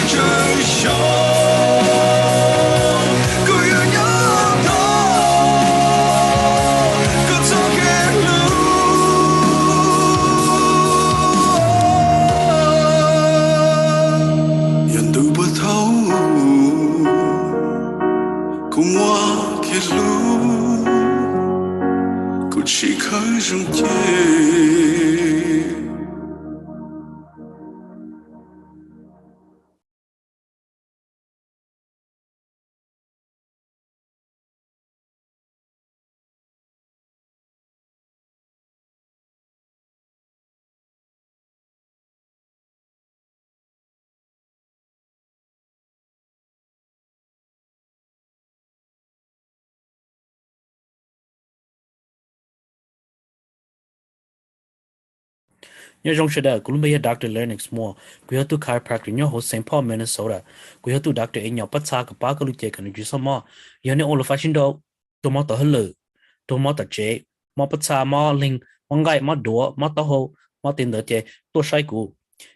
trời sông cứ yêu nhau đó cơn gió khẽ lưu nhận từ bờ thấu cùng hoa kia lưu cũng chỉ khơi rừng chê nhớ trong sự đời cũng bây giờ Dr. Lennox mua quý hợp tu chiropractor nhớ hồ Saint Paul Minnesota quý hợp tu Dr. ấy nhớ bắt xa cái ba cái lúc chơi cái này chỉ sao mà giờ này all fashion đâu tôi mau tao hết lử tôi mau tao chế mau bắt xa mau linh mau gai mau đũa mau tao hồ mau tiền đỡ chế tôi sai cũ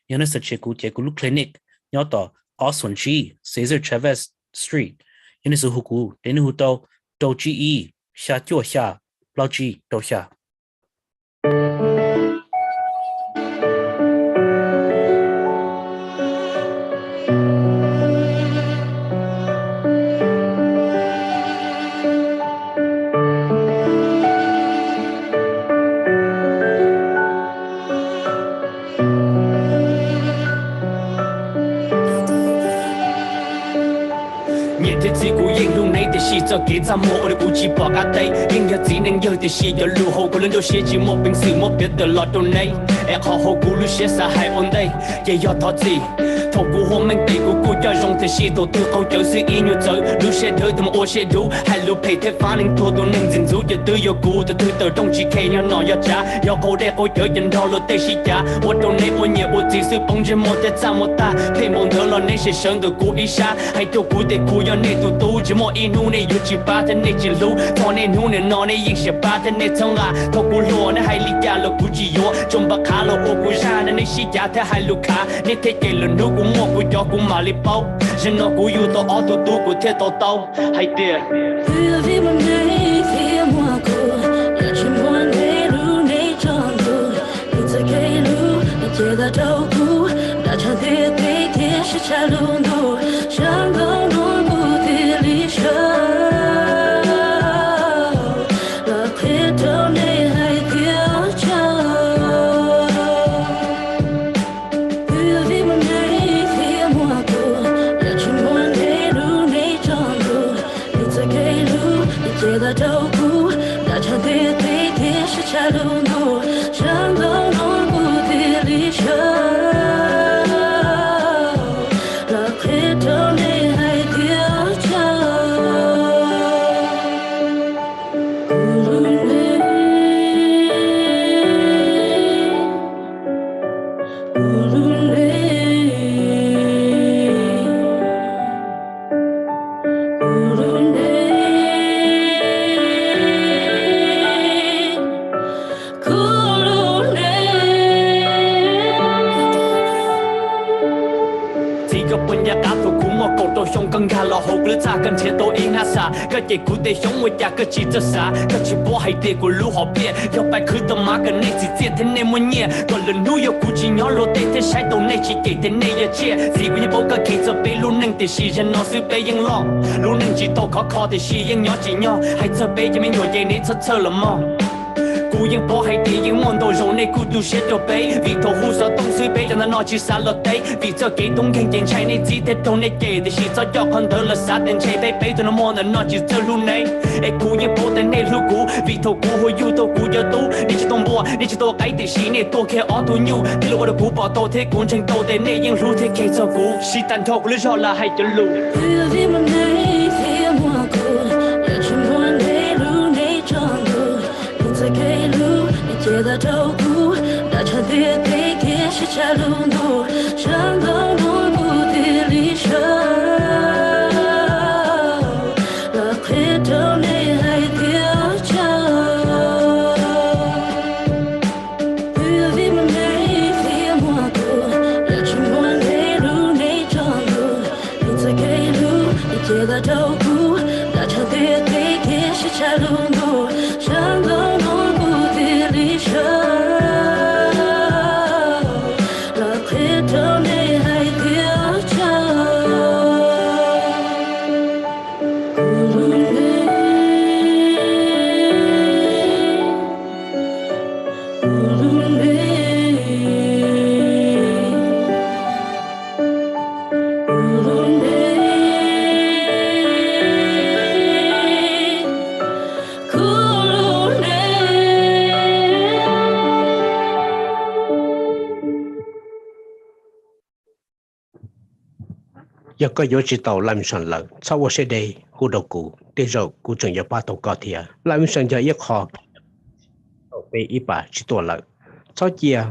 giờ này sẽ chế cũ lúc clinic nhớ tao Oswald G Cesar Chavez Street giờ này sự hữu cũ đến hữu tao tàu GE xa chua xa lao G tàu xa cho kế ra mộ để cụ chỉ bỏ cả tay nhưng nhớ gì nên nhớ thì chỉ nhớ lưu hậu của lần đầu sẽ chỉ một bình sự một biết được lọt đầu này em họ hậu cụ lưu sẽ xa hai ổn đây vậy do thọ gì thọ cụ hôm anh tay của cụ cho rong thì chỉ tổ tư câu chờ sự ý nhớ chờ lưu sẽ đợi tầm ô sẽ đủ hai lưu phải thế phá nên thua tôi nên dình dụ cho tư yêu cụ từ từ từ trong chỉ khe nhớ nói do cha do câu để câu chờ dần đo lột tay chỉ cha ô đầu này ô nhẹ ô chỉ sự bông trên một tết ra một ta thấy mong thở lo nên sẽ sơn từ cụ ý xa hay tôi cụ để cụ do nên tụ tu chỉ một ý nu này chỉ ba thân này chỉ lú thọ này nu này nó này yên sẽ ba thân này thông à thọ cụ lúa này hay lý gia là cụ chỉ yo trong bạc khá là ô cụ ra nên này chỉ giá thế hay lú khá nên thế cái lần nu cũng mua cụ cho cũng mà li bao dân nó cụ yêu to ở to tu cụ thế to tao hay tiền vì mình này khi mua cụ là chỉ muốn để lú này tròn cụ đi tới cái lú để chơi ta đâu cụ đã chẳng thể thế sẽ trả luôn đủ chẳng có nỗi cụ thì lý sợ cái gì cũng để sống một nhà cái chỉ cho xa cái chỉ bỏ hay để của lũ họ biết do bài cứ tâm má cái này chỉ tiếc thế nên muốn nhẹ còn lần nuôi yêu cũng chỉ nhỏ lô tê thế sai đầu này chỉ kể thế này ya chia gì cũng như bao cái kỹ cho bé luôn nâng để xì chân nó xứ béยังlo luôn nâng chỉ tao khó để xìยังnhỏ chỉ nhỏ hay cho bé cho mình ngồi dậy này thật là mò cụยังbỏ hay đểยังmòn đầu rồi này cụ tu sẽ cho bé vì thầu hú sợ tông xứ bé cho nó chỉ xa lọt đấy vì cho kỹ tung khen chèn trai này chỉ thế tông này kể để chỉ cho con thơ là sát đến chạy bé cho nó mòn nó chỉ cho luôn này cụยังbỏ tên này lu cụ vì thầu cụ hồi yêu thầu cụ cho tu đi chỉ tông bỏ đi chỉ tao cái để chỉ này tôi khe ở tôi nhu đi lúc đó cụ bỏ tôi thế cũng chẳng tôi tên nàyยังlu thế khe cho cụ chỉ tàn thầu lý do là hay cho lu vì mình này thì mua cụ là chỉ muốn để lu này tròn cụ在给路，你接到照顾，大家别给给是trả路途，想到我不地理上，那回头你还掉脚。vì mình này thì mua cụ, là chỉ muốn để路này tròn cụ， giờ có yếu chỉ tàu làm sản lợn sau một sẽ đây khu đầu cụ để rồi cụ trường giờ ba tàu có thiệt làm sản giờ ít khó về ít bà chỉตัวlợn sau chia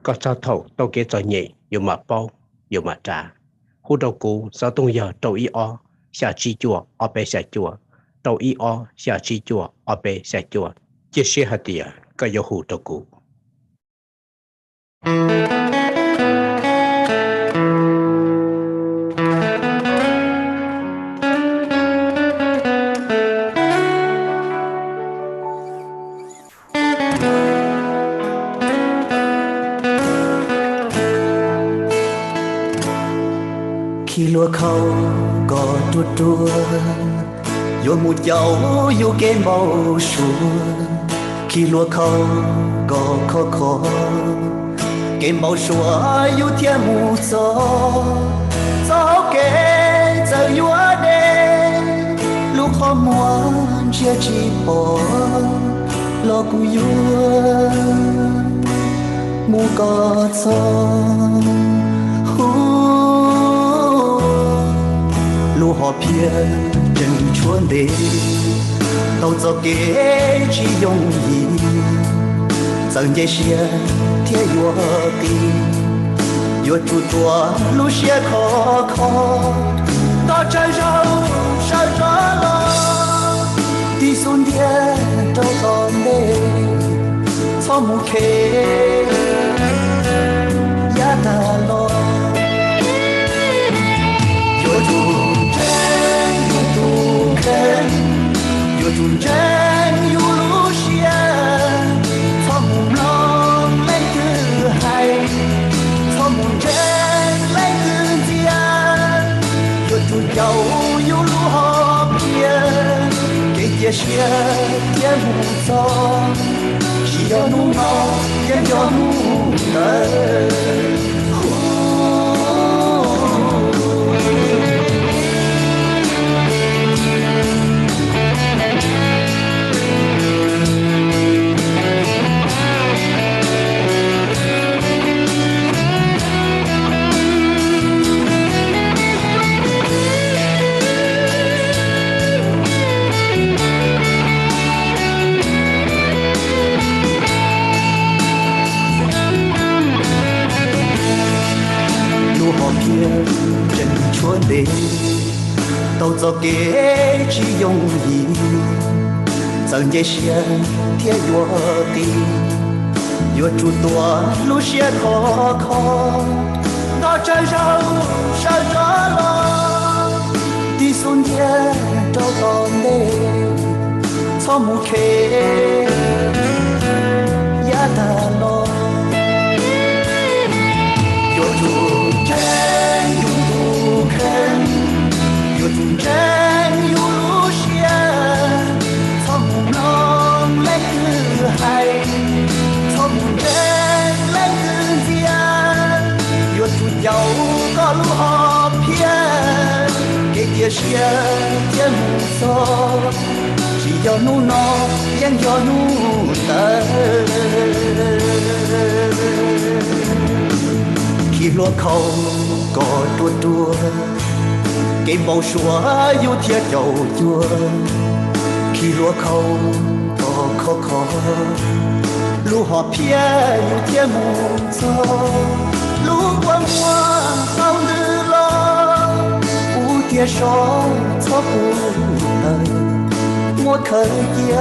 có sao thầu tàu kế cho nhẹ dù mà bao dù mà trả khu đầu cụ sau tung giờ tàu y o xả chi chùa ở bên xả chùa tàu y o xả chi chùa ở bên xả chùa chia sẻ hạt tiền có yếu khu đầu cụ khi lúa khâu có tuột tuột vô một dấu vô cái màu xuân khi lúa khâu có khó khó cái màu xuân vô thiên mù gió kề giờ vô đêm lúc khó muốn chia chỉ bỏ lo cu vô mù có lu họ phía chân chuồn đi tàu gió kế chỉ dùng gì dần dây xe theo vô đi vô chu chua lu xe khó khó ta trái rau sao gió lo đi xuống địa đâu còn đây cho một khế giá ta lo vô chu yo tu chen yo lu xia cho mùng long lấy cứ hay cho mùng chen lấy cứ dia yo tu giàu yo lu họ bia cái chia xia tiền mù gió chỉ yo nu nó tiền yo nu đời chân chuồn đi tàu gió kế chỉ dùng gì dần dây xe theo vô đi vô chu tua lu xe khó khó nó trái rau sao gió lo đi xuống địa đâu còn đây cho một khế giá ta lo vô chu yo tu chen yo lu xia cho mùng long lấy cứ hay cho mùng chen lấy cứ dia yo tu giàu có lu họ phía cái kia xia tiền mù gió chỉ do nu nó yang do nu tơ khi lúa khâu có tuột tuột cái màu xóa yêu thiệt dầu chua khi lúa khâu có khó khó lúa họ phía yêu thiệt mù gió lúa quăng hoa sao nữ lo u thiệt gió cho cuộc đời mua khởi kia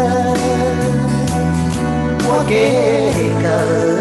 mua kế cờ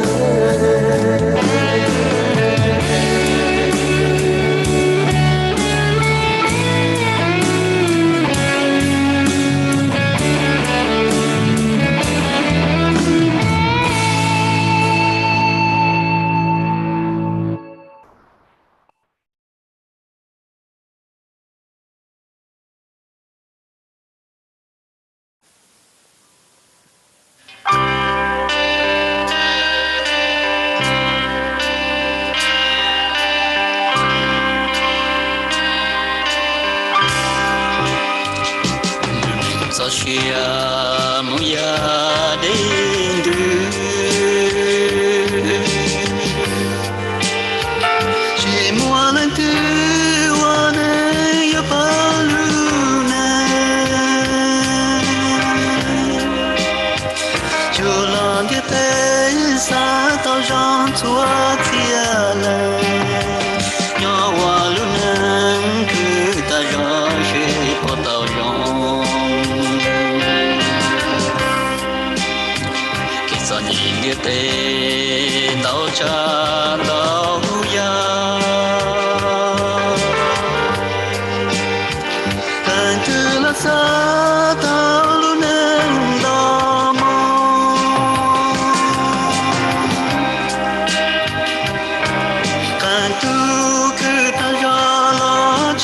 Chỉ muốn thứ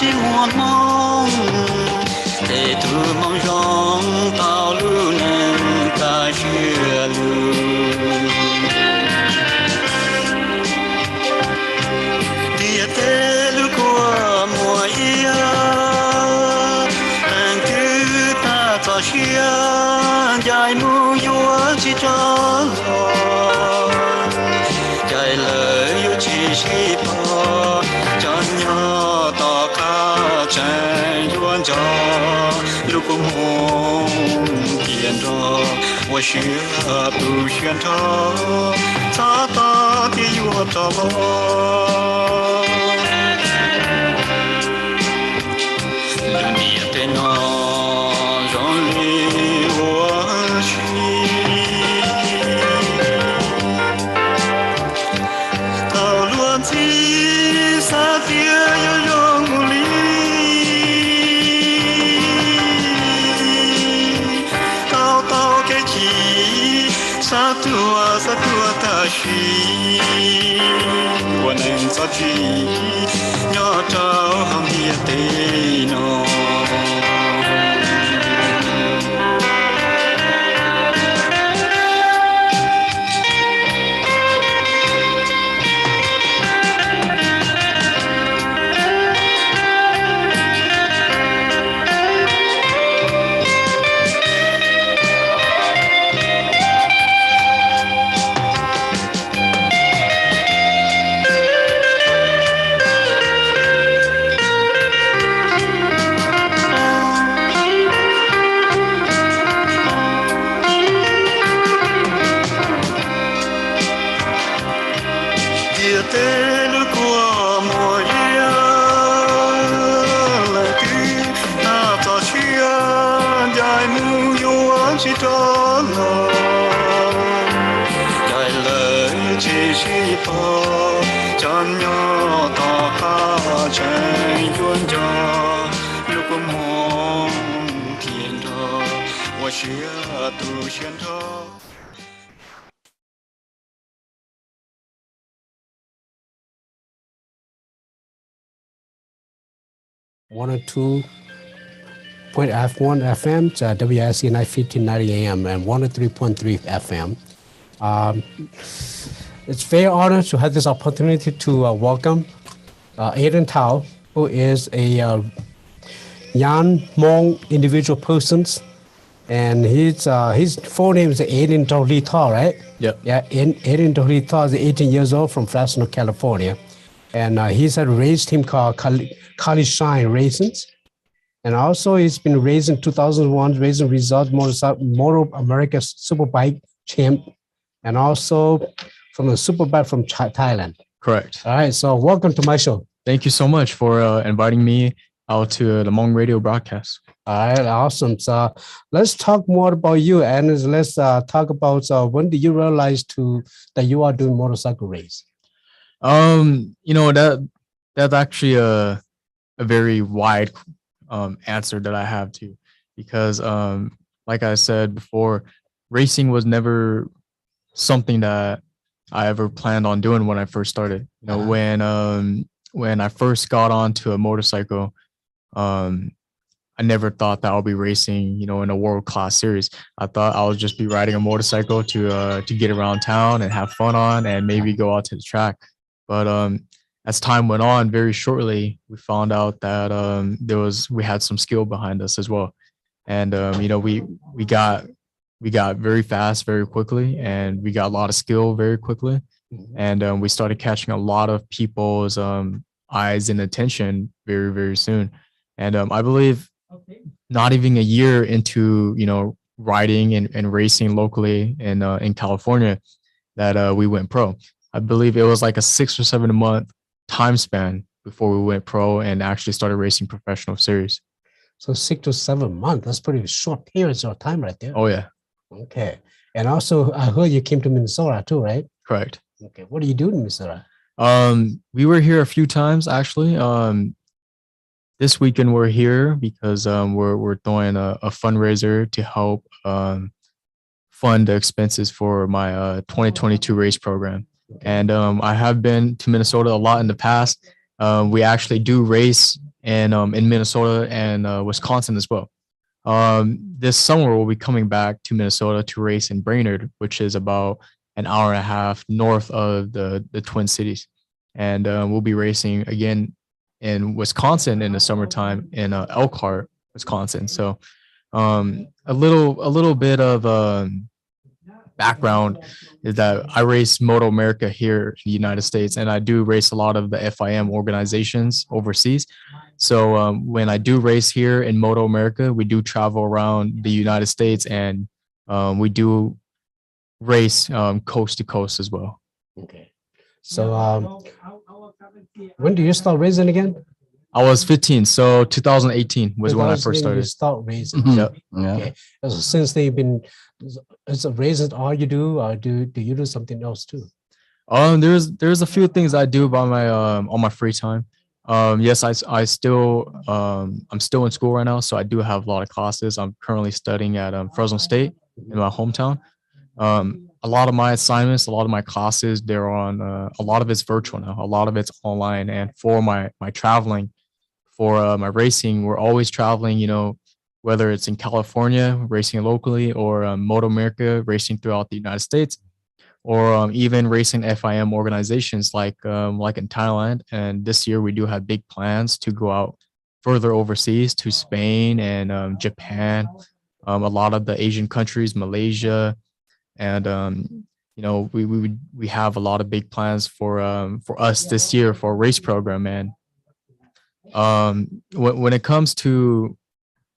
chỉ muôn mong để từ mong rong tao lưu nên ca chia lưu tia tê lưu qua mùa ia anh cứ ta cho chia dài mu yêu chỉ cho dài lời yêu chỉ chỉ bỏ cho nhau to ca trái yuan cho lúc mong tiền đó 我需要不选择，他到底有着我？那你的那让你我去，到落地撒点要用力。Satua tashi我能做起要找行业的喏 102.1 FM, WIC 1590 AM, and 103.3 FM. It's very honored to have this opportunity to welcome Aden Thao, who is a young Hmong individual person, and his full name is Aden Thao, right? Yep. Yeah, Aden Thao is 18 years old from Fresno, California, and he's had a race team called Kali Shine Raisins, and also he's been raised in 2001, raising results Motor America Superbike champ, and also from the Superbike from Thailand. Correct. All right, so welcome to my show. Thank you so much for inviting me out to the Hmong radio broadcast. All right, awesome. So let's talk more about you, and let's talk about when did you realize that you are doing motorcycle race? That's actually a very wide answer that I have to, because like I said before, racing was never something that I ever planned on doing when I first started. When I first got onto a motorcycle, I never thought that I'll be racing, in a world class series. I thought I'll just be riding a motorcycle to get around town and have fun on, and maybe go out to the track. But as time went on, very shortly, we found out that we had some skill behind us as well, and we got very fast very quickly, and we got a lot of skill very quickly, and we started catching a lot of people's eyes and attention very, very soon. And I believe not even a year into riding and racing locally in California that we went pro. I believe it was like a 6 or 7 month time span before we went pro and actually started racing professional series. So 6 to 7 months, that's pretty short periods of time right there. Oh yeah. Okay. And also I heard you came to Minnesota too, right? Correct. Okay. What do you do in Minnesota? We were here a few times actually. This weekend we're here because we're throwing a fundraiser to help fund the expenses for my 2022 race program. And I have been to Minnesota a lot in the past. We actually do race and in Minnesota and Wisconsin as well. This summer we'll be coming back to Minnesota to race in Brainerd, which is about an hour and a half north of the Twin Cities, and we'll be racing again in Wisconsin in the summertime in Elkhart, Wisconsin. So a little bit of background is that I race Moto America here in the United States, and I do race a lot of the FIM organizations overseas. So when I do race here in Moto America, we do travel around the United States, and we do race coast to coast as well. Okay. So when do you start racing again? I was 15, so 2018 was when I first started. You start racing. Yep. Yeah. Okay. So since they've been, is it racing all you do, or do you do something else too? There's a few things I do by my on my free time. Yes, I still I'm still in school right now, so I do have a lot of classes. I'm currently studying at Fresno State in my hometown. A lot of my assignments, a lot of my classes, they're on a lot of it's virtual now. A lot of it's online, and for my traveling, for my racing, we're always traveling, you know, whether it's in California, racing locally, or Moto America, racing throughout the United States, or even racing FIM organizations like in Thailand. And this year we do have big plans to go out further overseas to Spain and Japan, a lot of the Asian countries, Malaysia, and you know, we have a lot of big plans for us this year for a race program. And when it comes to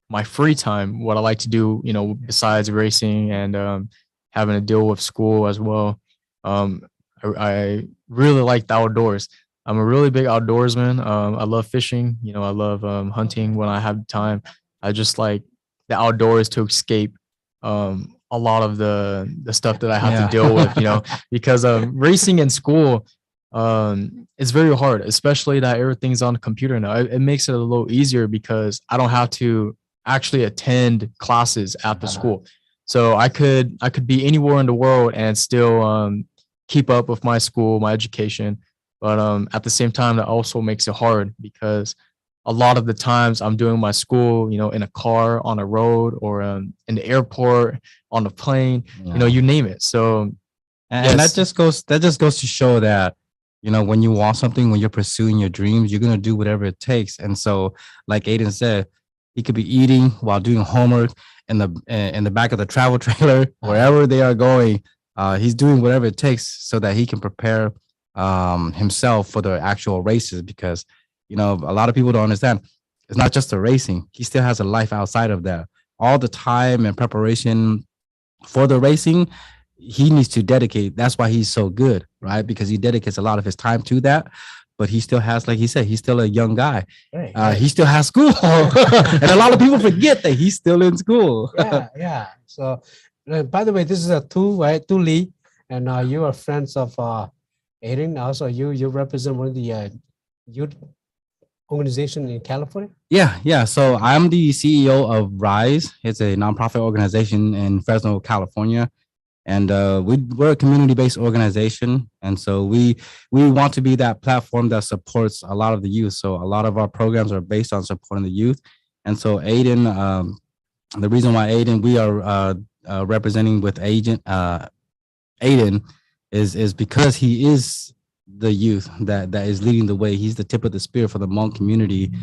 my free time, what I like to do, you know, besides racing and having to deal with school as well, I really like the outdoors. I'm a really big outdoorsman. I love fishing. You know, I love hunting when I have time. I just like the outdoors to escape a lot of the stuff that I have to deal with, you know, because racing in school, it's very hard, especially that everything's on the computer now. It makes it a little easier because I don't have to actually attend classes at the school. So I could be anywhere in the world and still keep up with my school, my education. But at the same time, that also makes it hard because a lot of the times I'm doing my school, you know, in a car, on a road, or in the airport, on a plane, you know, you name it. So, and that just goes to show that, you know, when you want something, when you're pursuing your dreams, you're going to do whatever it takes. And so, like Aden said, he could be eating while doing homework in the back of the travel trailer, wherever they are going. He's doing whatever it takes so that he can prepare himself for the actual races, because, you know, a lot of people don't understand. It's not just the racing. He still has a life outside of that. All the time and preparation for the racing, he needs to dedicate. That's why he's so good, right? Because he dedicates a lot of his time to that. But he still has, like he said, he's still a young guy. Right. He still has school. And a lot of people forget that he's still in school. Yeah. So, by the way, this is a two, right? Tu Lee, and you are friends of Aden. Also, you represent one of the youth organization in California. Yeah. So I'm the CEO of Rise. It's a nonprofit organization in Fresno, California. And we're a community-based organization. And so we want to be that platform that supports a lot of the youth. So a lot of our programs are based on supporting the youth. And so Aden, the reason why Aden, we are representing with Aden is because he is the youth that is leading the way. He's the tip of the spear for the Hmong community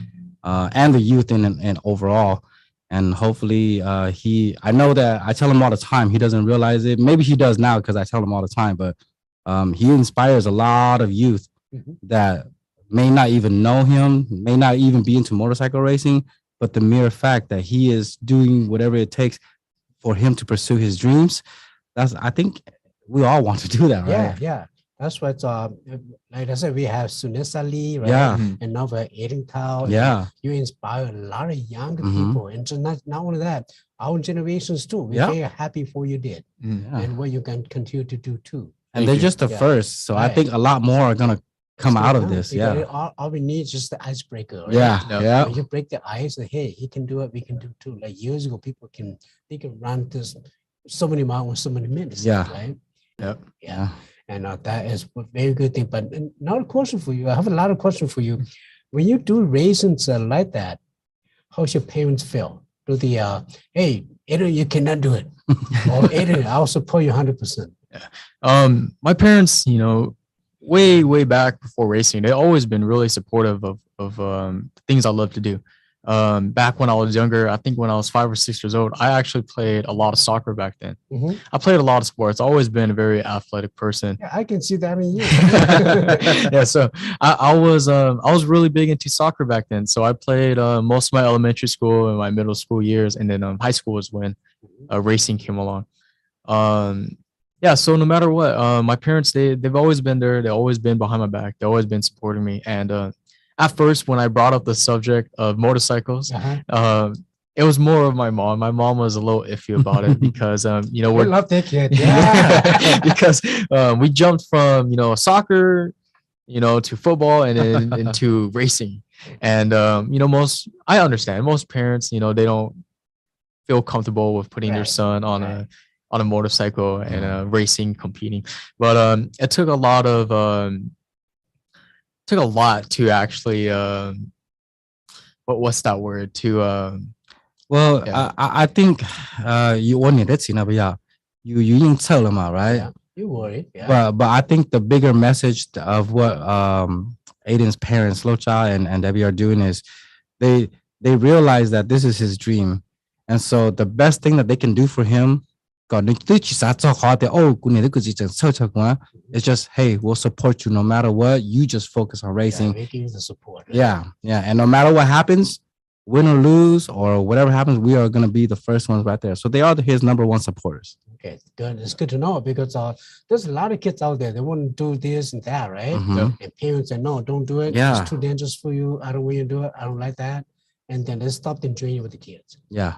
and the youth and overall. And hopefully I know that I tell him all the time, he doesn't realize it. Maybe he does now because I tell him all the time, but he inspires a lot of youth that may not even know him, may not even be into motorcycle racing, but the mere fact that he is doing whatever it takes for him to pursue his dreams, I think we all want to do that, right? Yeah. That's what, like I said, we have Sunessa Lee, right? Yeah. And now we're Aden Thao. Yeah. You inspire a lot of younger people. And so not only that, our generations too. We're very happy for you did. And what you can continue to do too. And they're just the first. So I think a lot more are going to come out of this. Yeah. All we need is just the icebreaker. Right? Yeah. When you break the ice, hey, he can do it, we can do it too. Like years ago, they can run this so many miles in so many minutes. Yeah. Right? Yeah. And that is a very good thing. But now a question for you. I have a lot of questions for you. when you do raisins like that, how's your parents feel? Do the hey, Aden, you cannot do it, or Aden, I'll support you 100%. My parents, you know, way back before racing, they always been really supportive of things I love to do. Back when I was younger, I think when I was 5 or 6 years old, I actually played a lot of soccer back then. I played a lot of sports. Always been a very athletic person. Yeah, I can see that in you. Yeah, so I was really big into soccer back then. So I played most of my elementary school and my middle school years, and then high school was when racing came along. Yeah, so no matter what, my parents they've always been there. They've always been behind my back. They've always been supporting me. And at first, when I brought up the subject of motorcycles, it was more of my mom. My mom was a little iffy about it because you know, we love that kid. Yeah. because we jumped from, you know, soccer, you know, to football and then into racing. And you know, I understand most parents, you know, they don't feel comfortable with putting their son on a motorcycle and racing, competing. But it took a lot to actually what's that word to Well, Yeah. I think you want it. You tell them out, right? Yeah. You worry. Yeah. But I think the bigger message of what Aiden's parents, Locha and Debbie, are doing is they realize that this is his dream, and so the best thing that they can do for him, it's just, hey, we'll support you no matter what. You just focus on racing. Making the support. Right? Yeah, and no matter what happens, win or lose or whatever happens, we are going to be the first ones right there. So they are his number one supporters. Okay, good. It's good to know because there's a lot of kids out there. They want to do this and that, right? And parents say, no, don't do it. Yeah. It's too dangerous for you. I don't want you to do it. I don't like that. And then they stop them dreaming with the kids. Yeah.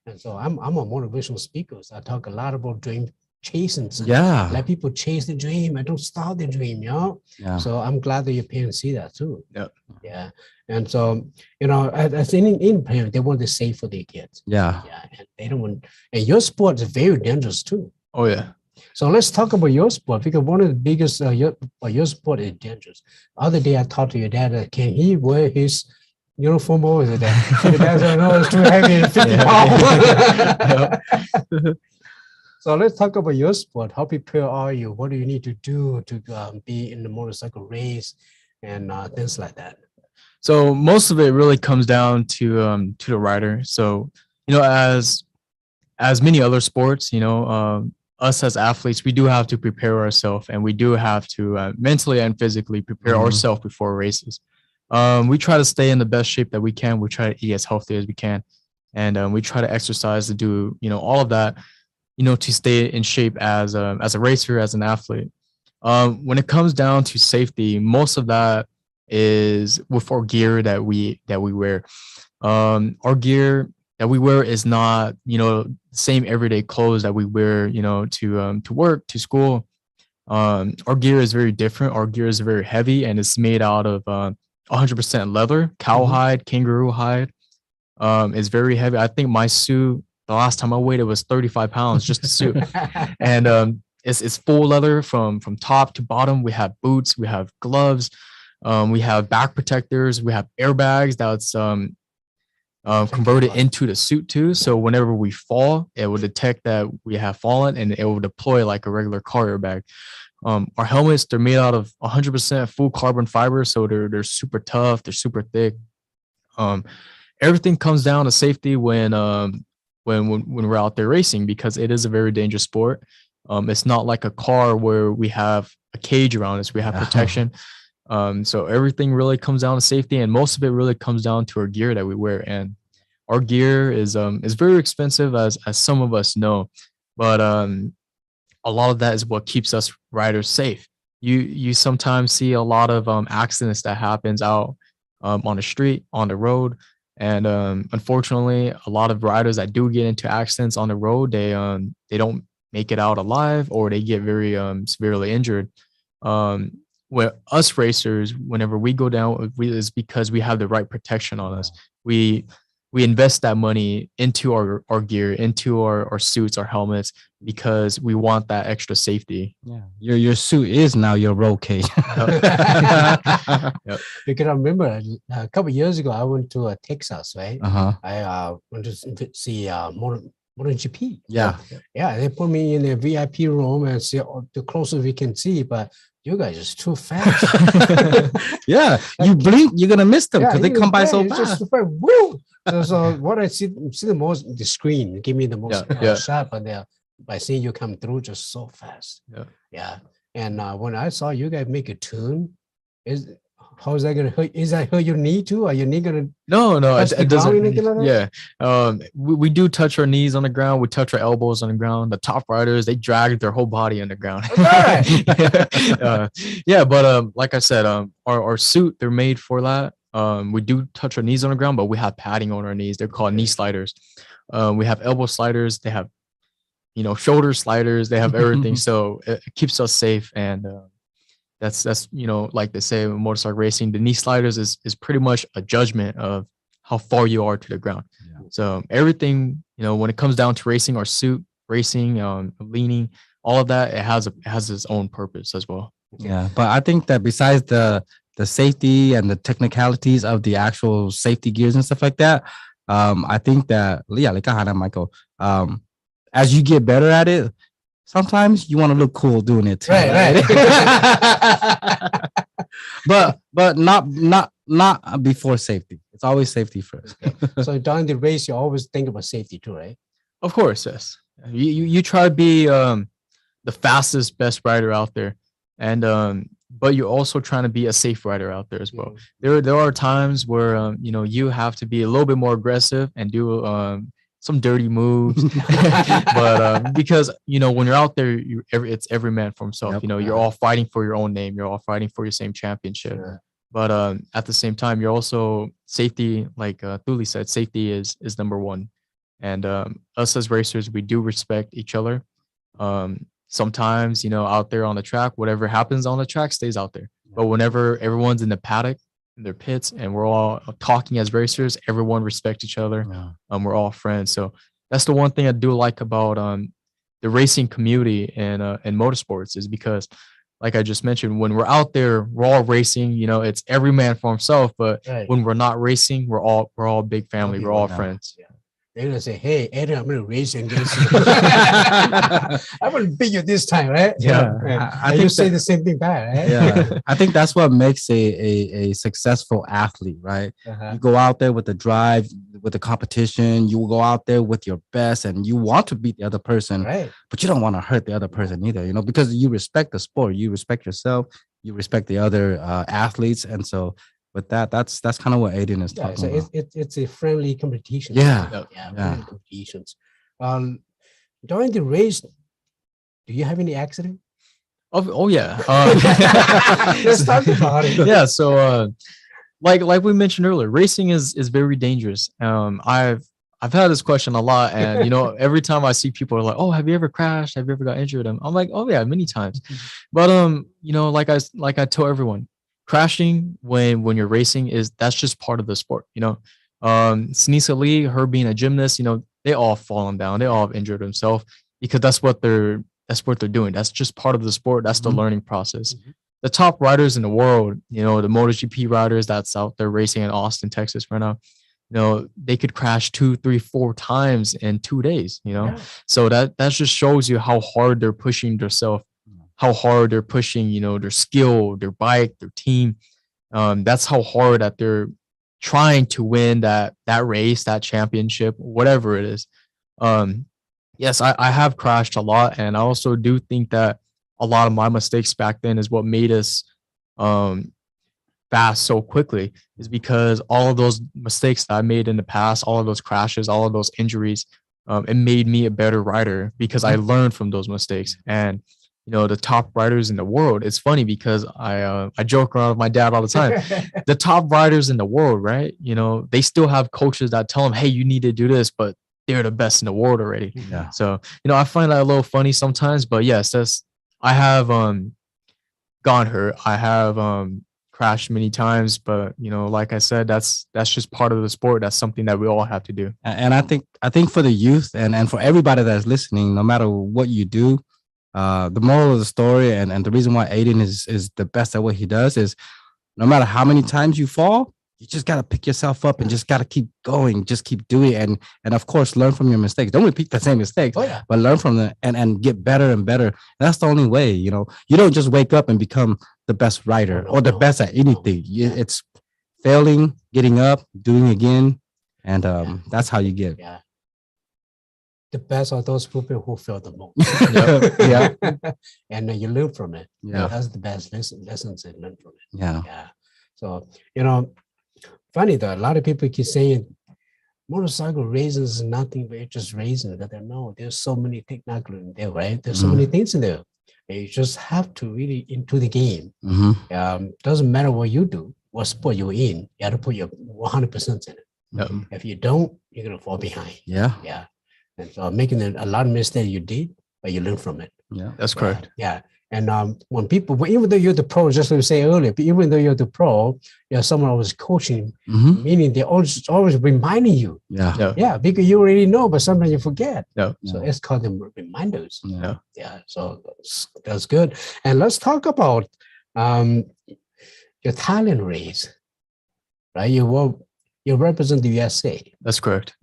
And so I'm a motivational speaker. So I talk a lot about dream chasing. Yeah. Let people chase the dream. I don't stop the dream, you know? Yeah. So I'm glad that your parents see that too. Yep. Yeah. And so, you know, as any parent, they want to save for their kids. Yeah. And they don't want, and your sport is very dangerous too. Oh yeah. So let's talk about your sport because one of the biggest, your sport is dangerous. Other day I talked to your dad, can he wear his uniform or is it that? Your dad said, no, it's too heavy, 50 pounds. So let's talk about your sport. How prepared are you? What do you need to do to be in the motorcycle race and things like that? So most of it really comes down to the rider. So, you know, as many other sports, you know, us as athletes, we do have to prepare ourselves, and we do have to mentally and physically prepare ourselves before races. We try to stay in the best shape that we can. We try to eat as healthy as we can, and we try to exercise to do, you know, all of that, you know, to stay in shape as a racer, as an athlete. When it comes down to safety, most of that is with our gear that we wear. Our gear that we wear is not, you know, the same everyday clothes that we wear, you know, to work, to school. Our gear is very different. Our gear is very heavy, and it's made out of 100% leather, cowhide, kangaroo hide. It's very heavy. I think my suit, the last time I weighed it, was 35 pounds, just a suit. And it's full leather from top to bottom. We have boots, we have gloves, we have back protectors, we have airbags that's converted into the suit too. So whenever we fall, it will detect that we have fallen, and it will deploy like a regular car airbag. Our helmets, they're made out of 100% full carbon fiber, so they're super tough, they're super thick. Everything comes down to safety when we're out there racing, because it is a very dangerous sport. It's not like a car where we have a cage around us, we have protection. So everything really comes down to safety, and most of it really comes down to our gear that we wear. And our gear is very expensive, as some of us know, but a lot of that is what keeps us riders safe. You sometimes see a lot of accidents that happens out on the street, on the road, and unfortunately, a lot of riders that do get into accidents on the road, they don't make it out alive, or they get very severely injured. Where us racers, whenever we go down, it's because we have the right protection on us. We we invest that money into our gear, into our suits, our helmets, because we want that extra safety. Yeah, your suit is now your roll cage. Yep. Because I remember a couple of years ago, I went to Texas, right? I went to see MotoGP. Yeah. Yeah, they put me in the VIP room and see the closest we can see, but you guys is too fast. Yeah, you blink, you're gonna miss them because they come by so it's fast. just woo. So what I see the most, the screen give me the most shot, but I see you come through just so fast. Yeah. And when I saw you guys make a tune, how is that gonna hurt? Is that hurt your knee too? Are your knee gonna? No, it doesn't. Like we do touch our knees on the ground. We touch our elbows on the ground. The top riders, they drag their whole body on the ground. But like I said, our suit, they're made for that. We do touch our knees on the ground, but we have padding on our knees. They're called knee sliders. We have elbow sliders. They have, shoulder sliders. They have everything, so it keeps us safe. And that's like they say in motorcycle racing, the knee sliders is pretty much a judgment of how far you are to the ground. So everything, when it comes down to racing, our suit, racing, leaning, all of that, it has its own purpose as well. Yeah, but I think that besides the safety and the technicalities of the actual safety gears and stuff like that, I think that Michael, as you get better at it, sometimes you want to look cool doing it too, right? but not before safety. It's always safety first. So during the race, you always think about safety too, right? Of course, yes. You try to be the fastest, best rider out there, and but you're also trying to be a safe rider out there as well. There are times where you have to be a little bit more aggressive and do some dirty moves, but because when you're out there, it's every man for himself. You're all fighting for your own name. You're all fighting for your same championship. But at the same time, you're also safety. Like Thuli said, safety is number one. And us as racers, we do respect each other. Sometimes out there on the track, whatever happens on the track stays out there. But whenever everyone's in the paddock, in their pits, and we're all talking as racers, everyone respects each other. We're all friends. So that's the one thing I do like about the racing community and motorsports, is because, like I just mentioned, when we're out there, we're all racing. It's every man for himself. But when we're not racing, we're all a big family. We're all friends. They're gonna say, "Hey, Aden, I'm gonna race against you. I'm gonna beat you this time, right?" I think you say the same thing back, right? Yeah, I think that's what makes a successful athlete, right? You go out there with the drive, with the competition. You will go out there with your best, and you want to beat the other person, right? But you don't want to hurt the other person either, because you respect the sport, you respect yourself, you respect the other athletes, and so. But that's kind of what Aden is talking about. It's a friendly competition. Yeah. Friendly competitions. During the race, do you have any accident? Oh yeah. Let's talk about it. Yeah. So like we mentioned earlier, racing is very dangerous. I've had this question a lot, and every time I see people are like, "Oh, have you ever crashed? Have you ever got injured?" I'm like, "Oh yeah, many times." But like I tell everyone, crashing when you're racing that's just part of the sport. Sinisa Lee, her being a gymnast, they all fallen down, they all have injured themselves, because that's what they're doing. That's just part of the sport. That's the learning process. The top riders in the world, the MotoGP riders that's out there racing in Austin, Texas right now, they could crash 2, 3, 4 times in 2 days. So that just shows you how hard they're pushing themselves, how hard they're pushing, their skill, their bike, their team. That's how hard that they're trying to win that race, that championship, whatever it is. Yes, I have crashed a lot, and I also do think that a lot of my mistakes back then is what made us fast so quickly, is because all of those mistakes that I made in the past, all of those crashes, all of those injuries, it made me a better rider, because I learned from those mistakes. And the top riders in the world, it's funny because I joke around with my dad all the time. The top riders in the world, right? They still have coaches that tell them, "Hey, you need to do this," but they're the best in the world already. Yeah. So, I find that a little funny sometimes, but yes, I have gone hurt. I have crashed many times, but like I said, that's just part of the sport. That's something that we all have to do. And I think for the youth and for everybody that's listening, no matter what you do, the moral of the story and the reason why Aden is the best at what he does is no matter how many times you fall, you just got to pick yourself up and just got to keep going, just keep doing it. And of course, learn from your mistakes. Don't repeat the same mistakes, but learn from them and get better and better. That's the only way, you don't just wake up and become the best writer or the best at anything. It's failing, getting up, doing again. And that's how you get. Yeah. The best are those people who fail the most. Yeah. And you learn from it. Yeah. That's the best lessons and learn from it. Yeah. Yeah. So, funny though, a lot of people keep saying motorcycle racing is nothing but just racing. That they know there's so many technology in there, right? There's so many things in there. And you just have to really into the game. Doesn't matter what you do, what sport you're in, you have to put your 100% in it. If you don't, you're gonna fall behind. Yeah. Yeah. And so making a lot of mistakes you did, but you learn from it. Yeah. That's correct. Yeah. And when people, even though you're the pro, just like we say earlier, but even though you're the pro, you're someone who was coaching, meaning they're always reminding you. Yeah. Yeah, because you already know, but sometimes you forget. Yeah. So it's called them reminders. Yeah. Yeah. So that's good. And let's talk about your Thailand race, right? You represent the USA. That's correct.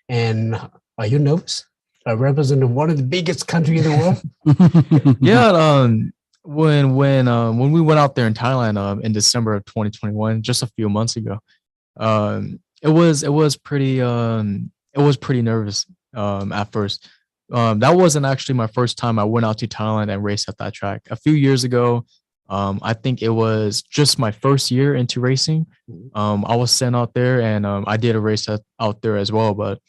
And are you nervous? Representing one of the biggest countries in the world. Yeah. When we went out there in Thailand in December of 2021, just a few months ago, it was pretty nervous at first. That wasn't actually my first time I went out to Thailand and raced at that track. A few years ago, I think it was just my first year into racing. I was sent out there and I did a race out there as well, but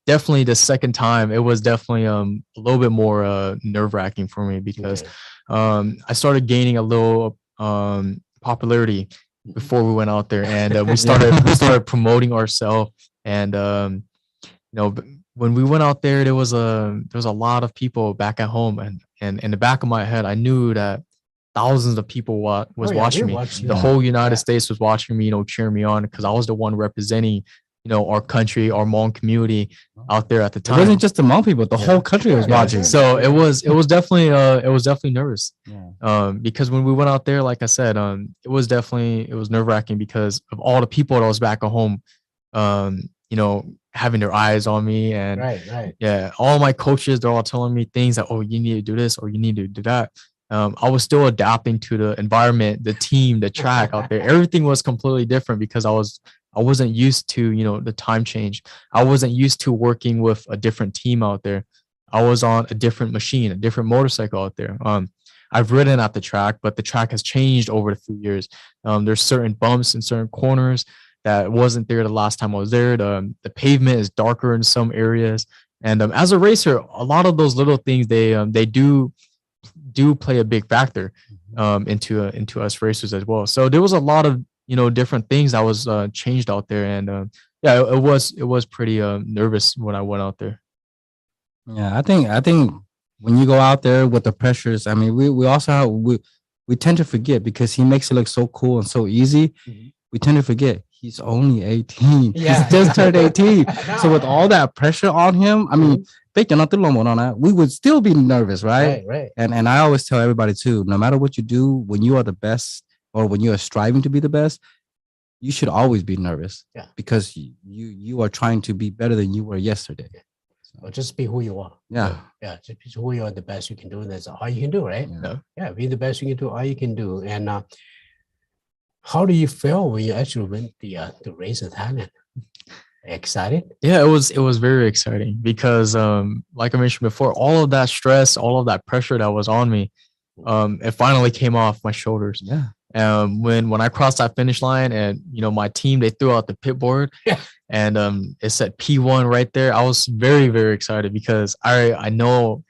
definitely the second time, it was definitely a little bit more nerve-wracking for me because I started gaining a little popularity before we went out there, and we started promoting ourselves. And when we went out there, there was a lot of people back at home, and in the back of my head, I knew that thousands of people was watching me. The whole United States was watching me, cheering me on because I was the one representing our country, our Hmong community out there at the time. It wasn't just the Hmong people; the whole country was watching. So it was definitely nervous. Because when we went out there, like I said, it was nerve-wracking because of all the people that was back at home, having their eyes on me, and all my coaches, they're all telling me things like, oh, you need to do this or you need to do that. I was still adapting to the environment, the team, the track out there. Everything was completely different because I wasn't used to, the time change. I wasn't used to working with a different team out there. I was on a different machine, a different motorcycle out there. I've ridden at the track, but the track has changed over the few years. There's certain bumps and certain corners that wasn't there the last time I was there. The pavement is darker in some areas. And as a racer, a lot of those little things, they do play a big factor into us racers as well. So there was a lot of different things that was changed out there, and it was pretty nervous when I went out there. Yeah, I think when you go out there with the pressures, I mean, we also we tend to forget because he makes it look so cool and so easy. We tend to forget he's only 18. Yeah. He's just turned 18. So with all that pressure on him, I mean, we would still be nervous, right? Right. And I always tell everybody too, no matter what you do, when you are the best or when you are striving to be the best, you should always be nervous. Yeah. Because you are trying to be better than you were yesterday. Or just be who you are. Yeah. Yeah. Just be who you are, the best you can do. And that's all you can do, right? Yeah. Be the best you can do, all you can do. And how do you feel when you actually win the race in Thailand? Excited? Yeah, it was very exciting because like I mentioned before, all of that stress, all of that pressure that was on me, it finally came off my shoulders. Yeah. When I crossed that finish line and my team, they threw out the pit board and it said P1 right there. I was very, very excited because I know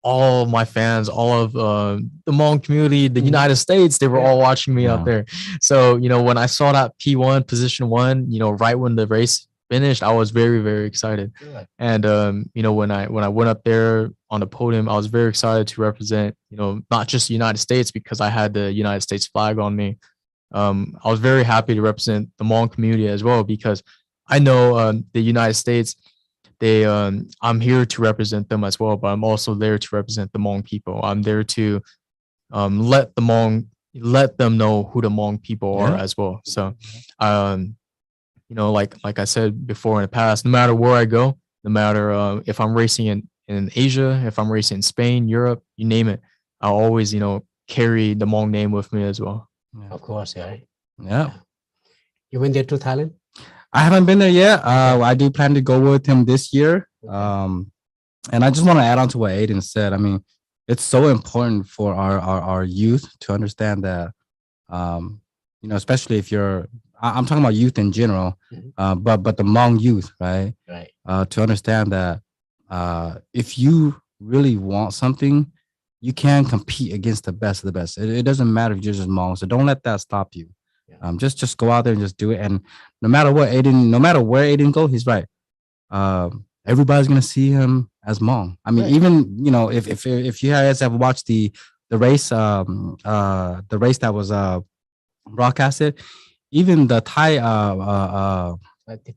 all my fans, all of the Hmong community, the United States, they were all watching me out there. So when I saw that P1 position 1, right when the race finished, I was very, very excited. And when I went up there on the podium, I was very excited to represent not just the United States because I had the United States flag on me, I was very happy to represent the Hmong community as well, because I know the United States, I'm here to represent them as well, but I'm also there to represent the Hmong people. I'm there to let them know who the Hmong people are as well. So, like I said before in the past, no matter where I go, no matter if I'm racing in Asia, if I'm racing in Spain, Europe, you name it, I'll always, carry the Hmong name with me as well. Of course, yeah. Yeah. You went there to Thailand? I haven't been there yet. I do plan to go with him this year. And I just want to add on to what Aden said. I mean, it's so important for our youth to understand that, especially if I'm talking about youth in general, but the Hmong youth, right? Right. To understand that if you really want something, you can compete against the best of the best. It doesn't matter if you're just Hmong, so don't let that stop you. Just go out there and just do it. And no matter where Aden go, he's right. Everybody's gonna see him as Hmong. I mean, even if you guys have watched the race, the race that was broadcasted, even the Thai the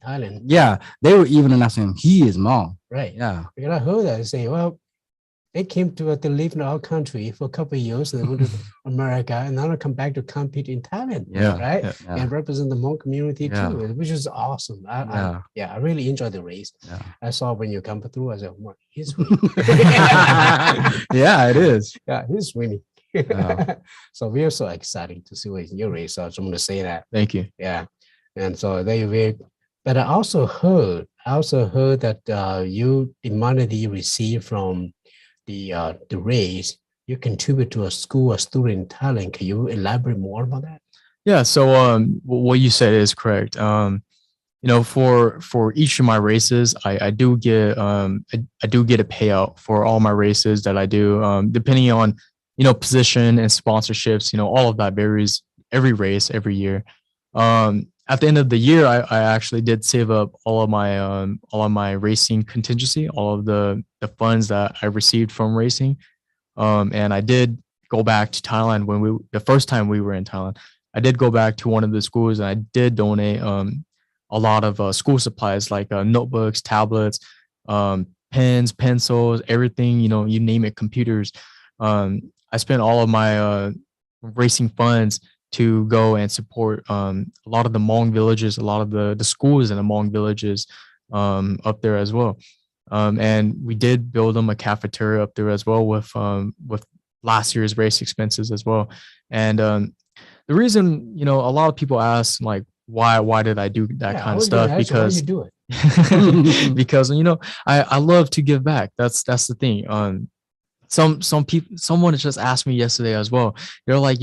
Thailand. Yeah, they were even announcing him. He is Hmong. Right. Yeah. Because I heard that say, well, they came to live in our country for a couple of years, and they went to America, and now they come back to compete in Thailand. Yeah. Right. Yeah. And represent the Hmong community Yeah. too, which is awesome. I really enjoyed the race. Yeah. I saw when you come through, I said, "What? He's Yeah, it is. Yeah, he's winning." Yeah. So we are so excited to see what your race. So I just want to say that. Thank you. Yeah. And so they will. But I also heard that you the money that you receive from the race, you contribute to a school or student in Thailand. Can you elaborate more about that? Yeah. So what you said is correct. For each of my races, I do get I do get a payout for all my races that I do, depending on position and sponsorships. All of that varies every race, every year. At the end of the year, I actually did save up all of my racing contingency, all of the funds that I received from racing. And I did go back to Thailand the first time we were in Thailand. I did go back to one of the schools, and I did donate a lot of school supplies like notebooks, tablets, pens, pencils, everything, you name it, computers. I spent all of my racing funds to go and support a lot of the Hmong villages, a lot of the schools in the Hmong villages up there as well. And we did build them a cafeteria up there as well with last year's race expenses as well. And the reason, a lot of people ask, like, why did I do that kind of stuff? Because why you do it? because I love to give back. That's the thing. Some people, someone just asked me yesterday as well. They're like,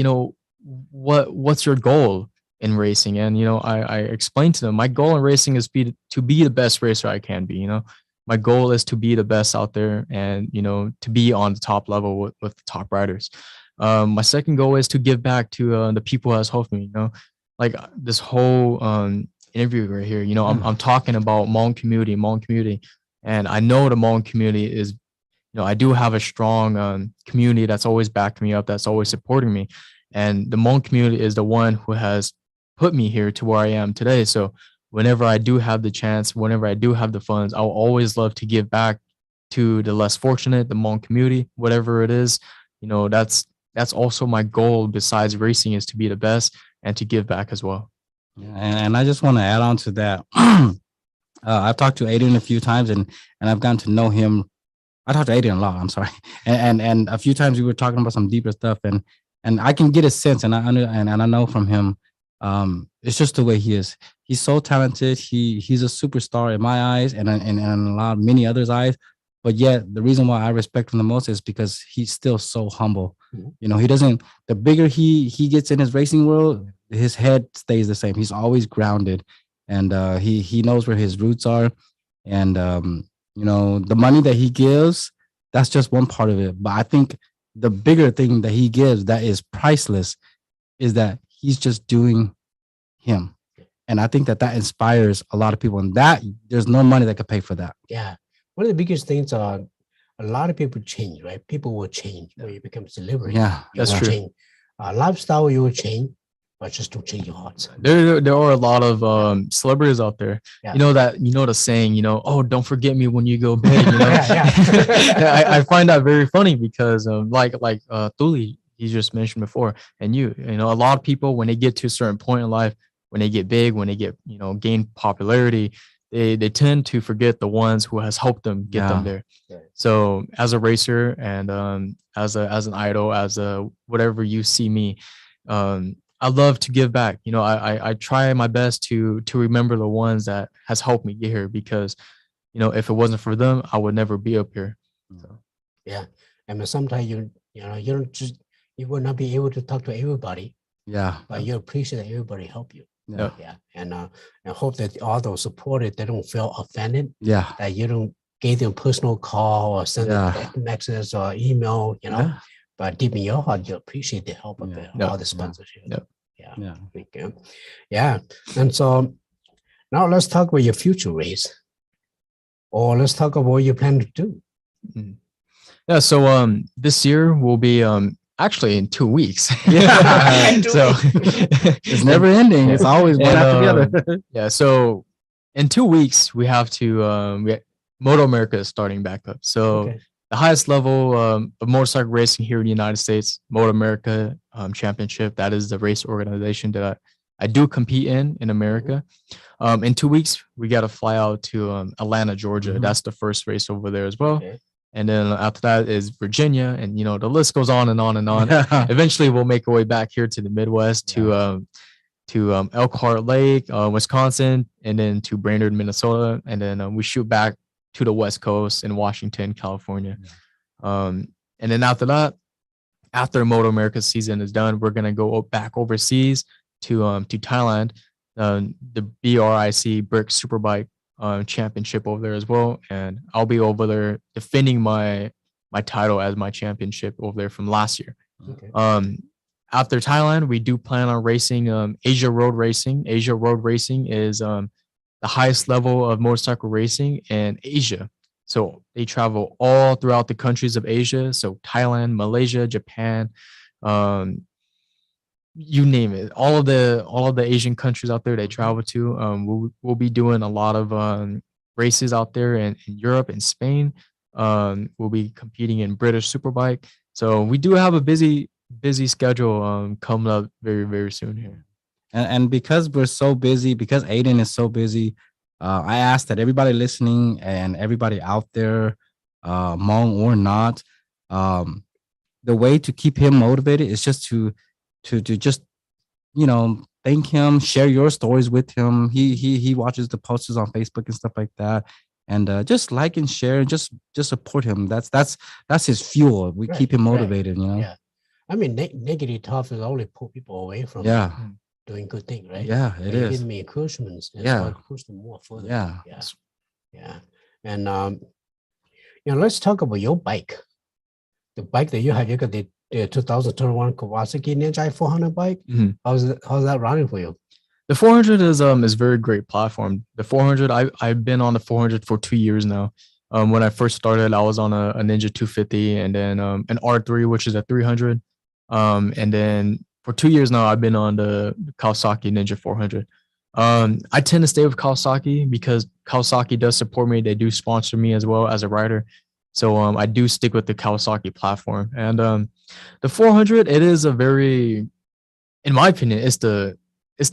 what's your goal in racing? And I explained to them, my goal in racing is to be the best racer I can be. My goal is to be the best out there, and to be on the top level with the top riders. My second goal is to give back to the people who has helped me. Like this whole interview right here, I'm talking about Hmong community, and I know the Hmong community is, I do have a strong community that's always backing me up, that's always supporting me. And the Hmong community is the one who has put me here to where I am today. So whenever I do have the chance, whenever I do have the funds, I'll always love to give back to the less fortunate, the Hmong community, whatever it is. That's also my goal besides racing, is to be the best and to give back as well. Yeah, and I just want to add on to that. I've talked to Aden a few times, and I've gotten to know him. I talked to Aden a lot. I'm sorry, and a few times we were talking about some deeper stuff, and I can get a sense, and I know from him, it's just the way he is. He's so talented. He's a superstar in my eyes, and many others' eyes. But yet, the reason why I respect him the most is because he's still so humble. He doesn't. The bigger he gets in his racing world, his head stays the same. He's always grounded, and he knows where his roots are. And the money that he gives, that's just one part of it. But I think the bigger thing that he gives that is priceless is that he's just doing him. And I think that inspires a lot of people, and that there's no money that could pay for that. Yeah. One of the biggest things are a lot of people change, right? People will change when you become a celebrity. Yeah, that's true. Change. Lifestyle, you will change. but just don't change your hearts. There are a lot of celebrities out there. Yeah. You know the saying, oh, don't forget me when you go big. Yeah. I find that very funny because like Thuli, you just mentioned before, and you know, a lot of people when they get to a certain point in life, when they get big, when they get gain popularity, they tend to forget the ones who has helped them get them there. Right. So as a racer and as an idol, as a whatever you see me, I love to give back. I try my best to remember the ones that has helped me get here because, if it wasn't for them, I would never be up here. So. Yeah, and sometimes you will not be able to talk to everybody. Yeah, but you appreciate that everybody help you. Yeah. And hope that all those supported, they don't feel offended. Yeah, That you don't give them personal call or send them text messages or email. But deep in your heart, you appreciate the help of all the sponsorship. Yeah. Thank you. Yeah, and so now let's talk about your future race, or let's talk about what you plan to do. Yeah, so this year will be actually in 2 weeks. Yeah. So it's never ending. It's always one after the other. Yeah, so in 2 weeks we have to Moto America is starting back up. So the highest level of motorcycle racing here in the United States, Moto America Championship, that is the race organization that I do compete in America. In 2 weeks, we got to fly out to Atlanta, Georgia. That's the first race over there as well. And then after that is Virginia, and the list goes on and on and on. Eventually, we'll make our way back here to the Midwest to Elkhart Lake, Wisconsin, and then to Brainerd, Minnesota, and then we shoot back to the West Coast in Washington, California. And then after that, after Moto America season is done, we're gonna go back overseas to Thailand, the BRIC Brick Superbike championship over there as well, and I'll be over there defending my title as my championship over there from last year. After Thailand, we do plan on racing Asia Road Racing. Asia Road Racing is the highest level of motorcycle racing in Asia. So they travel all throughout the countries of Asia. So Thailand, Malaysia, Japan, you name it. All of the Asian countries out there they travel to. We'll be doing a lot of races out there in Europe and Spain. We'll be competing in British Superbike. So we do have a busy schedule coming up very, very soon here. And because we're so busy, because Aden is so busy, I ask that everybody listening and everybody out there, Hmong or not, the way to keep him motivated is just to just, thank him, share your stories with him. He watches the posters on Facebook and stuff like that. And just like and share and just support him. That's his fuel. We keep him motivated, Yeah. I mean, negative talk will only pull people away from doing good things, right? Yeah, it is. Give me encouragements and push them more further. Yeah. And let's talk about your bike. The bike that you have, you got the 2021 Kawasaki Ninja 400 bike. How's that running for you? The 400 is very great platform. The 400, I've been on the 400 for 2 years now. When I first started, I was on a Ninja 250 and then an R3, which is a 300. And then for 2 years now, I've been on the Kawasaki Ninja 400. I tend to stay with Kawasaki because Kawasaki does support me. They do sponsor me as well as a rider. So I do stick with the Kawasaki platform. And the 400, it is a very, in my opinion, it's the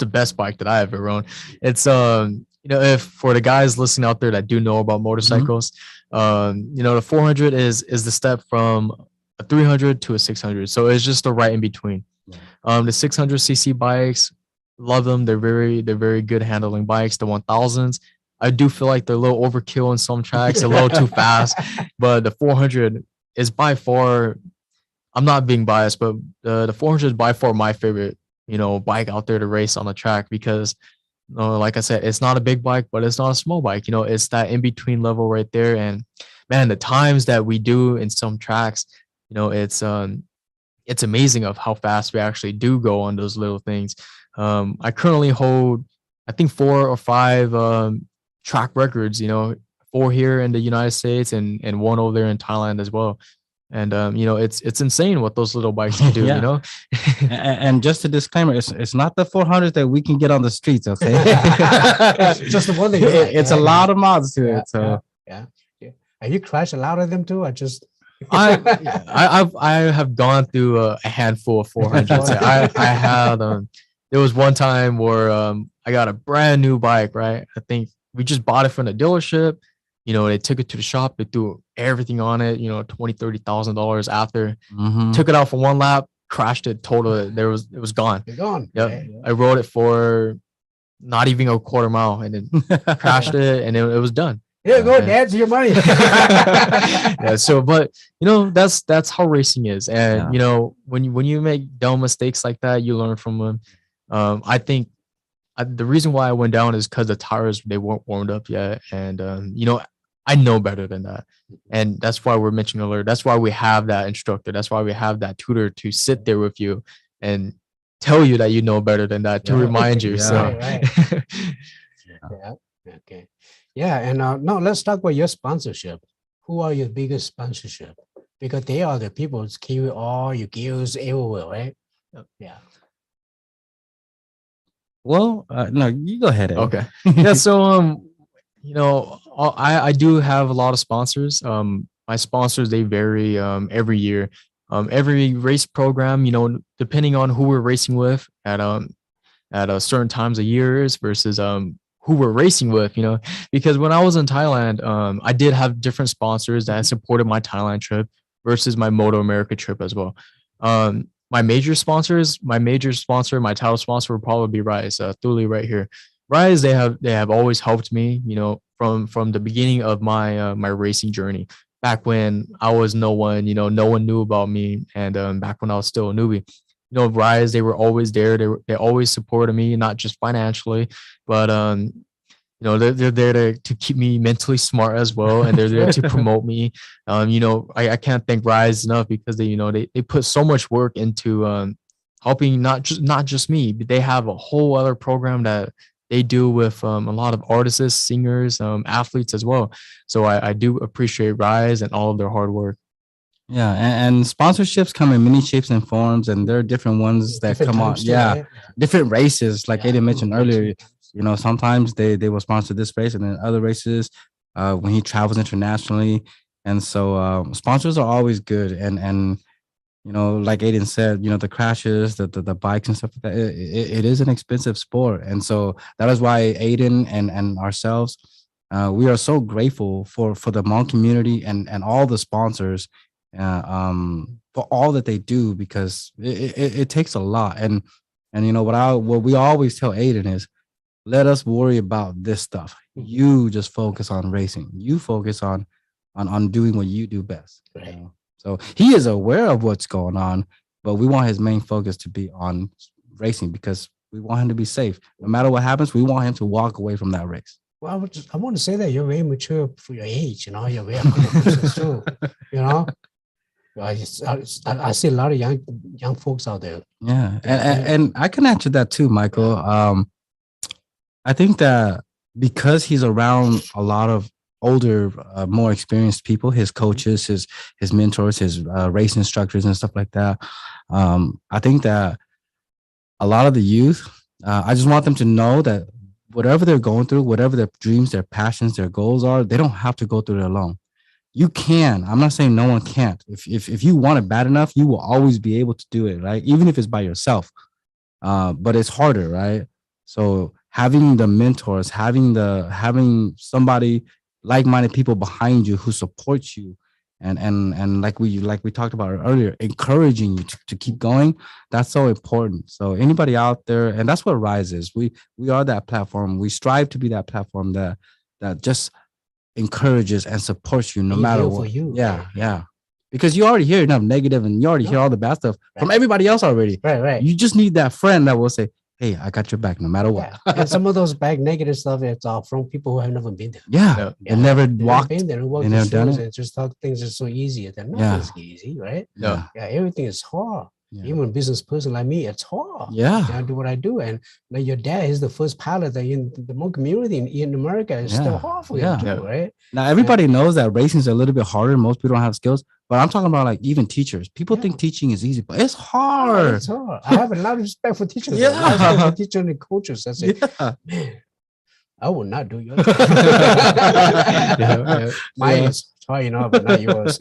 best bike that I ever owned. It's if for the guys listening out there that do know about motorcycles, the 400 is the step from a 300 to a 600. So it's just the right in between. The 600cc bikes, love them. They're very good handling bikes. The 1000s, I do feel like they're a little overkill on some tracks, a little too fast. But the 400 is by far, I'm not being biased, but the 400 is by far my favorite, bike out there to race on the track because, like I said, it's not a big bike, but it's not a small bike. It's that in between level right there. And man, the times that we do in some tracks, it's amazing of how fast we actually do go on those little things. I currently hold, I think 4 or 5 track records, 4 here in the United States and 1 over there in Thailand as well. And it's insane what those little bikes can do. Yeah. And just a disclaimer, it's not the 400 that we can get on the streets. Okay, just the one thing. It's a lot of mods to it. So yeah. Have you crashed a lot of them too? I have gone through a handful of 400s. I had there was one time where I got a brand new bike, right? I think we just bought it from the dealership. They took it to the shop, they threw everything on it, $20,000-$30,000 after. Took it out for one lap, crashed it, totaled it. It was gone. You're gone. Yep. Okay. I rode it for not even a quarter mile and then crashed it, and it was done. Here you go, Dad, your money. Yeah, so but that's how racing is. And when you make dumb mistakes like that, you learn from them. I think the reason why I went down is because the tires, they weren't warmed up yet, and I know better than that. And that's why we're mentioning earlier, that's why we have that instructor, that's why we have that tutor to sit there with you and tell you that you know better than that, to remind you. Right. Yeah. Okay. Yeah. And now let's talk about your sponsorship. Who are your biggest sponsorship? Because they are the people who give you all your gills everywhere, right? Yeah. Well, no, you go ahead. Eddie. Okay. Yeah. So, I do have a lot of sponsors. My sponsors, they vary every year. Every race program, depending on who we're racing with at a certain times of years versus who we're racing with, because when I was in Thailand, I did have different sponsors that supported my Thailand trip versus my Moto America trip as well. My major sponsor, my title sponsor would probably be Rise, Thule right here. Rise, they have always helped me, from the beginning of my my racing journey. Back when I was no one, no one knew about me, and back when I was still a newbie, Rise, they were always there. They always supported me, not just financially, but they're there to keep me mentally smart as well, and they're there to promote me. I can't thank Rise enough because they put so much work into helping not just me, but they have a whole other program that they do with a lot of artists, singers, athletes as well. So I do appreciate Rise and all of their hard work. Yeah, and sponsorships come in many shapes and forms, and there are different ones that come on. Yeah, different races, like Aden mentioned earlier. Sometimes they will sponsor this race, and then other races when he travels internationally. And so sponsors are always good. And like Aden said, the crashes, the bikes and stuff like that, it is an expensive sport. And so that is why Aden and ourselves, we are so grateful for the Hmong community and all the sponsors for all that they do, because it takes a lot. And what we always tell Aden is, let us worry about this stuff. You just focus on racing. You focus on doing what you do best. Right. So he is aware of what's going on, but we want his main focus to be on racing because we want him to be safe. No matter what happens, we want him to walk away from that race. Well, I want to say that you're very mature for your age. You're very humble too. I see a lot of young folks out there. Yeah, and I can answer that too, Michael. I think that because he's around a lot of older, more experienced people, his coaches, his mentors, his race instructors and stuff like that. I think that a lot of the youth, I just want them to know that whatever they're going through, whatever their dreams, their passions, their goals are, they don't have to go through it alone. You can. I'm not saying no one can't. If you want it bad enough, you will always be able to do it, right? Even if it's by yourself. But it's harder, right? So having the mentors, having somebody, like-minded people behind you who support you, and like we talked about earlier, encouraging you to keep going, that's so important. So anybody out there, and that's what Rise is. We are that platform. We strive to be that platform that just encourages and supports you no matter what. Yeah. Because you already hear enough negative, and you already hear all the bad stuff from everybody else already. Right. You just need that friend that will say, hey, I got your back no matter what. Yeah. And some of those back negative stuff, it's all from people who have never been there. Yeah. They never walked. They never done it. And just thought things are so easy. They're not easy, right? No. Yeah, everything is hard. Even a business person like me, it's hard. Yeah. I do what I do. And like your dad is the first pilot in the Hmong community in America. It's still hard for him too, right? Now everybody knows that racing is a little bit harder. Most people don't have skills, but I'm talking about like even teachers. People think teaching is easy, but it's hard. It's hard. I have a lot of respect for teachers. A lot of respect for teachers and coaches. I say, man, I will not do yours. Mine is try enough, but not yours.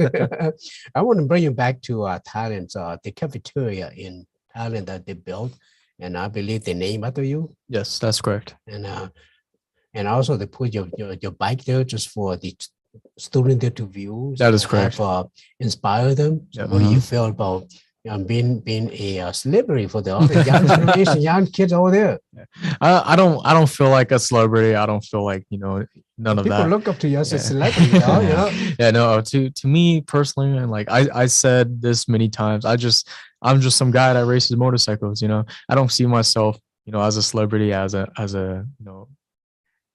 I want to bring you back to Thailand. The cafeteria in Thailand that they built, and I believe they name after you. Yes, that's correct. And also they put your bike there just for the student there to view. That is correct. Inspire them. So what do you feel about being a celebrity for the other young generation, young kids over there? I don't feel like a celebrity. I don't feel like none of that. People look up to you as a celebrity, you know? Yeah, no. To me personally, and like I said this many times, I'm just some guy that races motorcycles. I don't see myself as a celebrity, as a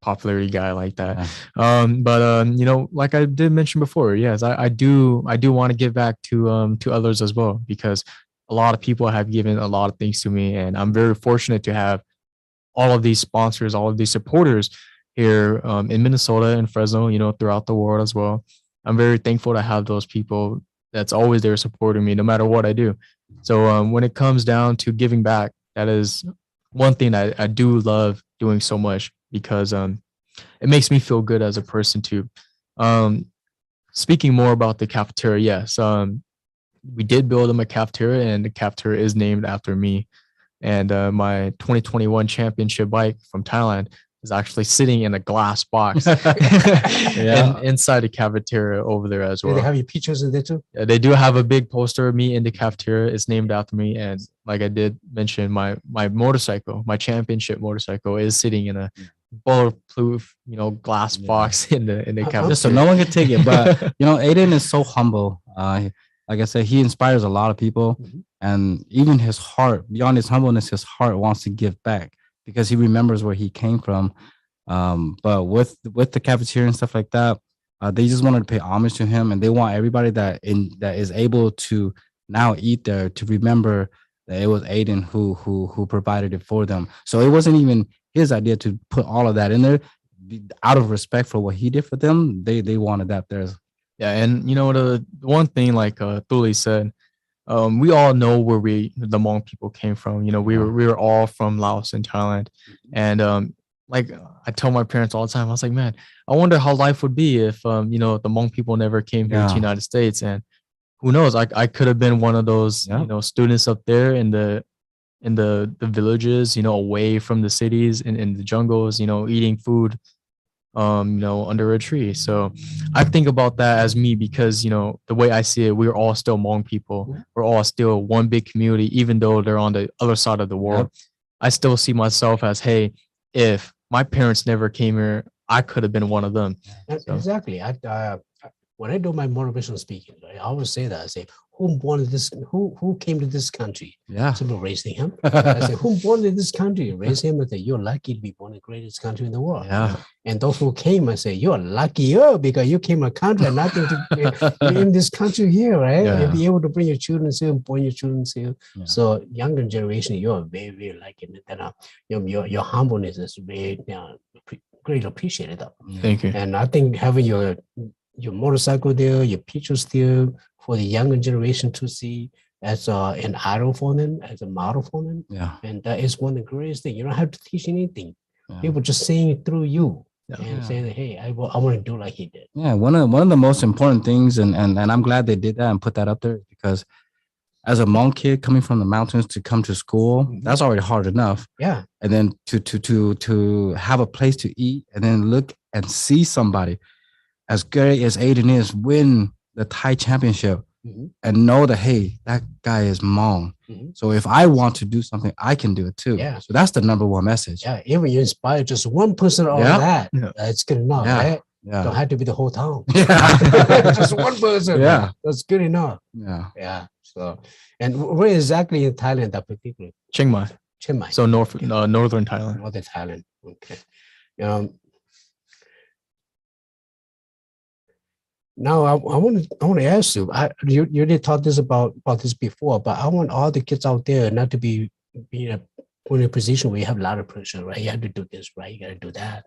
popularity guy like that. But like I did mention before, yes, I do want to give back to others as well, because a lot of people have given a lot of things to me, and I'm very fortunate to have all of these sponsors, all of these supporters here in Minnesota and Fresno, throughout the world as well. I'm very thankful to have those people that's always there supporting me no matter what I do. So when it comes down to giving back, that is one thing I do love doing so much, because it makes me feel good as a person too. Speaking more about the cafeteria, yes, we did build them a cafeteria, and the cafeteria is named after me. And my 2021 championship bike from Thailand is actually sitting in a glass box inside the cafeteria over there as well. Do they have your pictures in there too? Yeah, they do have a big poster of me in the cafeteria. It's named after me. And like I did mention, my motorcycle, my championship motorcycle, is sitting in a bulletproof, glass box in the cafeteria. So no one can take it. But Aden is so humble. Like I said, he inspires a lot of people, and even his heart, beyond his humbleness, his heart wants to give back, because he remembers where he came from. But with the cafeteria and stuff like that, they just wanted to pay homage to him, and they want everybody that is able to now eat there to remember that it was Aden who provided it for them. So it wasn't even his idea to put all of that in there. Out of respect for what he did for them, they wanted that there. Yeah, and the one thing, like Thuli said, we all know where the Hmong people came from. We were all from Laos and Thailand, and like I tell my parents all the time, I was like, man, I wonder how life would be if the Hmong people never came here to the United States. And who knows, I could have been one of those students up there in the villages, away from the cities, in the jungles, eating food under a tree. So I think about that as me, because the way I see it, we're all still Hmong people. We're all still one big community, even though they're on the other side of the world. I still see myself as, hey, if my parents never came here, I could have been one of them. So. Exactly. When I do my motivational speaking, I always say that. I say, who came to this country? Yeah. Somebody raising him. I say, who born in this country? Raise him. I say, you're lucky to be born in the greatest country in the world. Yeah. And those who came, I say, you're luckier because you came a country and nothing to in this country here, right? Yeah. And be able to bring your children here, born your children here. Yeah. So younger generation, you're very, very lucky. And your humbleness is very greatly appreciated. Thank you. And I think having your motorcycle there, your pictures there for the younger generation to see as an idol for them, as a model for them. Yeah. And that is one of the greatest things. You don't have to teach anything. Yeah. People just saying it through you and saying, hey, I want to do like he did. Yeah. One of the most important things, and I'm glad they did that and put that up there, because as a Hmong kid coming from the mountains to come to school, that's already hard enough. Yeah. And then to have a place to eat, and then look and see somebody as great as Aden is win the Thai championship, and know that, hey, that guy is Hmong. So if I want to do something, I can do it too. Yeah. So that's the number one message. Yeah. Even you inspire just one person of that, it's good enough, right? Yeah. Don't have to be the whole town. Yeah. Just one person. Yeah. That's good enough. Yeah. Yeah. So, and where exactly in Thailand that particularly? Chiang Mai. So northern Thailand. Northern Thailand. Okay. Now I want to ask you. You did talk this about this before, but I want all the kids out there not to be put in a position where you have a lot of pressure, right? You have to do this, right? You got to do that.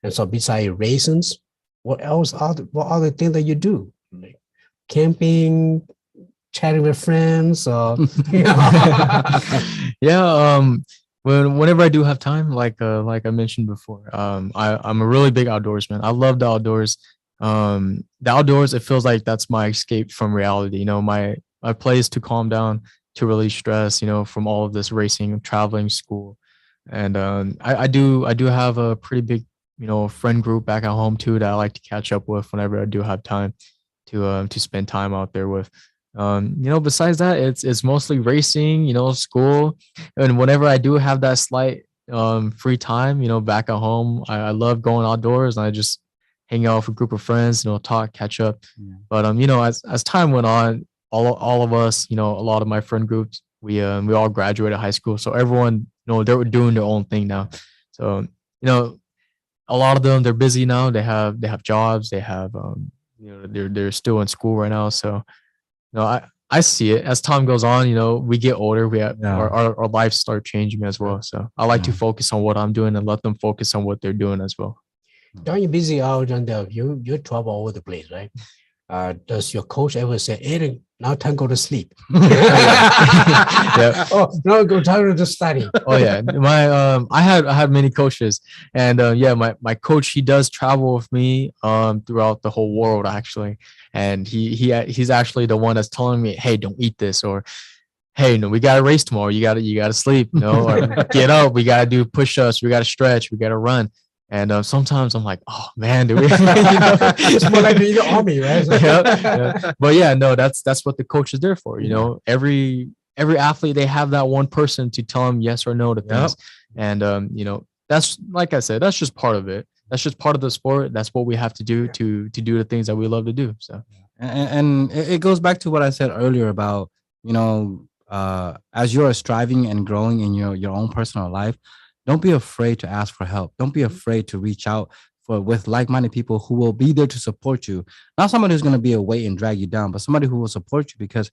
And so besides raisins, what else? What other things that you do? Like camping, chatting with friends, or Yeah. Whenever I do have time, like I mentioned before, I'm a really big outdoorsman. I love the outdoors. The outdoors, it feels like that's my escape from reality. You know, my place to calm down, to release stress, you know, from all of this racing, traveling, school. And I do have a pretty big, you know, friend group back at home too that I like to catch up with whenever I do have time to spend time out there with. You know, besides that, it's mostly racing, you know, school. And whenever I do have that slight free time, you know, back at home, I love going outdoors and I just hang out with a group of friends, you know, talk, catch up. Yeah. But you know, as time went on, all of us, you know, a lot of my friend groups, we all graduated high school. So everyone, you know, they were doing their own thing now. So, you know, a lot of them, they're busy now. They have jobs, they have you know, they're still in school right now. So, you know, I see it as time goes on, you know, we get older, we have Yeah. our lives start changing as well. So I like to Yeah. focus on what I'm doing and let them focus on what they're doing as well. don't you busy out and you travel all over the place, right? Does your coach ever say, Aden, now time go to sleep? Yeah. Oh, now go time to study. Oh yeah, I had many coaches, and yeah, my coach, he does travel with me throughout the whole world actually, and he's actually the one that's telling me, hey, don't eat this, or hey, no, we got to race tomorrow, you gotta sleep, you know, or get up, we gotta do push-ups, we gotta stretch, we gotta run. And sometimes I'm like, oh man, do we? You know? It's more like the army, right? Yeah. But yeah, no, that's what the coach is there for. You know, every athlete, they have that one person to tell them yes or no to things. And you know, that's, like I said, that's just part of it. That's just part of the sport. That's what we have to do to do the things that we love to do. So And it goes back to what I said earlier about, you know, as you're striving and growing in your own personal life, don't be afraid to ask for help. Don't be afraid to reach out for with like-minded people who will be there to support you. Not somebody who's going to be a weight and drag you down, but somebody who will support you, because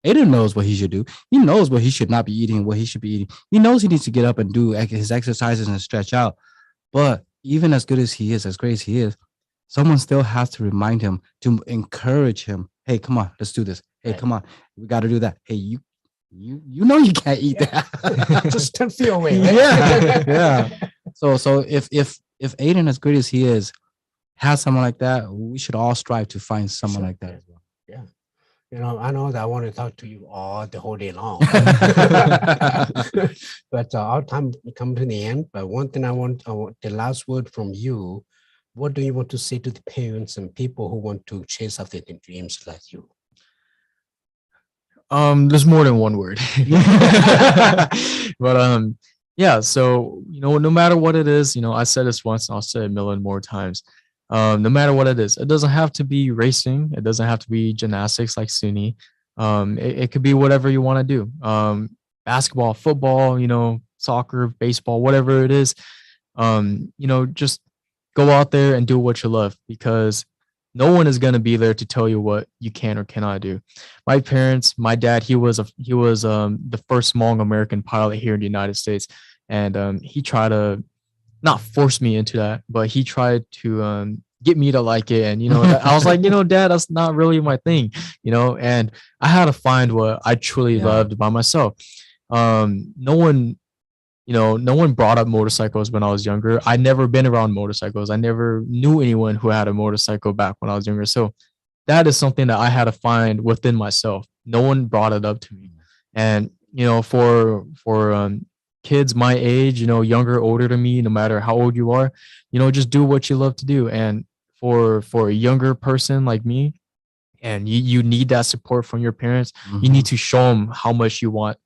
Aiden knows what he should do. He knows what he should not be eating, what he should be eating. He knows he needs to get up and do his exercises and stretch out. But even as good as he is, as great as he is, someone still has to remind him, to encourage him. Hey, come on, let's do this. Hey, come on, we got to do that. Hey, you know you can't eat that. Just 10 feet away. Right? Yeah. So if Aiden, as great as he is, has someone like that, we should all strive to find someone like that as well. Yeah. You know, I know that I want to talk to you all the whole day long. But our time come to the end. But one thing I want the last word from you. What do you want to say to the parents and people who want to chase after their dreams like you? there's more than one word. But yeah, so you know, no matter what it is, you know, I said this once and I'll say it a million more times. No matter what it is, it doesn't have to be racing, it doesn't have to be gymnastics like Suni. It could be whatever you want to do. Basketball, football, you know, soccer, baseball, whatever it is. You know, just go out there and do what you love, because no one is going to be there to tell you what you can or cannot do. My parents, my dad, he was the first Hmong American pilot here in the United States, and he tried to not force me into that, but he tried to get me to like it. And you know, I was like, you know, Dad, that's not really my thing, you know. And I had to find what I truly loved by myself. No one, you know, no one brought up motorcycles when I was younger. I never been around motorcycles. I never knew anyone who had a motorcycle back when I was younger. So that is something that I had to find within myself. No one brought it up to me. And, you know, for kids my age, you know, younger, older than me, no matter how old you are, you know, just do what you love to do. And for a younger person like me, and you need that support from your parents, you need to show them how much you want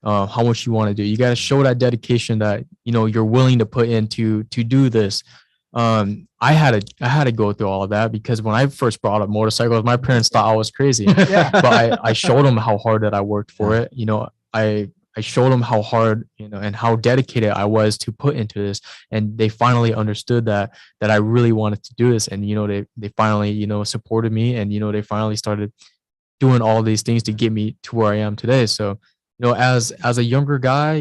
to do. You got to show that dedication that, you know, you're willing to put into to do this. I had to go through all of that, because when I first brought up motorcycles, my parents thought I was crazy. But I showed them how hard that I worked for it. You know, I I showed them how hard, and how dedicated I was to put into this, and they finally understood that I really wanted to do this, and they finally supported me, and they finally started doing all these things to get me to where I am today. So, as a younger guy,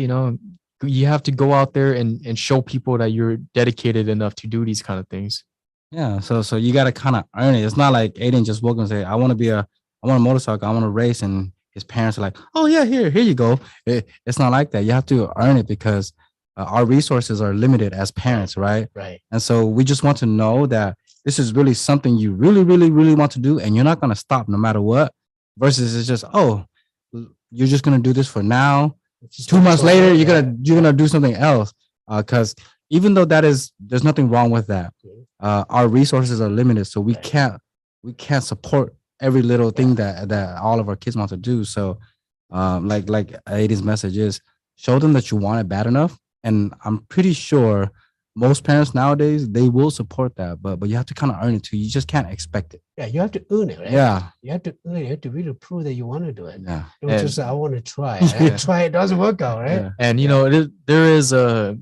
you have to go out there and show people that you're dedicated enough to do these kind of things. Yeah, so you got to kind of earn it. It's not like Aden just woke up and say, I want a motorcycle, I want to race, and his parents are like, oh yeah, here you go. It's not like that. You have to earn it because our resources are limited as parents, right? Right. And so we just want to know that this is really something you really, really, really want to do, and you're not going to stop no matter what. Versus it's just, oh, you're just going to do this for now. 2 months later, you're gonna do something else. Because even though there's nothing wrong with that, our resources are limited, so we can't support every little thing that all of our kids want to do. So, like Aiden's message is, show them that you want it bad enough, and I'm pretty sure most parents nowadays, they will support that, but you have to kind of earn it too. You just can't expect it. Yeah, you have to earn it, right? Yeah. You have to earn it. You have to really prove that you want to do it. Yeah. Don't just say, I want to try. I try, it doesn't work out, right? Yeah. And there is a,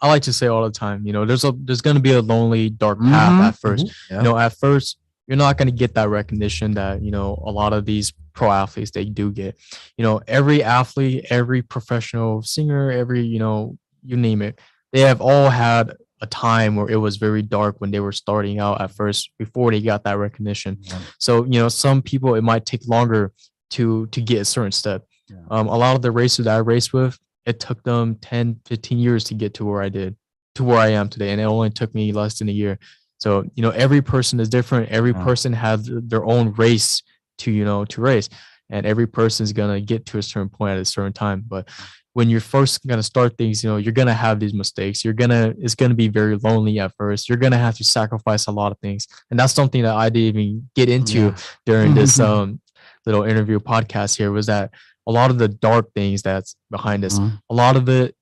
I like to say all the time, there's going to be a lonely, dark path at first. Yeah. At first you're not going to get that recognition that a lot of these pro athletes, they do get. Every athlete, every professional singer, every you name it, they have all had a time where it was very dark when they were starting out at first before they got that recognition. Yeah. So some people, it might take longer to get a certain step. Yeah. A lot of the racers that I raced with, it took them 10, 15 years to get to where I am today, and it only took me less than a year. So every person is different. Every person has their own race to race, and every person is gonna get to a certain point at a certain time. But when you're first gonna start things, you're gonna have these mistakes. It's gonna be very lonely at first. You're gonna have to sacrifice a lot of things, and that's something that I didn't even get into during this little interview podcast here. Was that a lot of the dark things that's behind us? A lot of it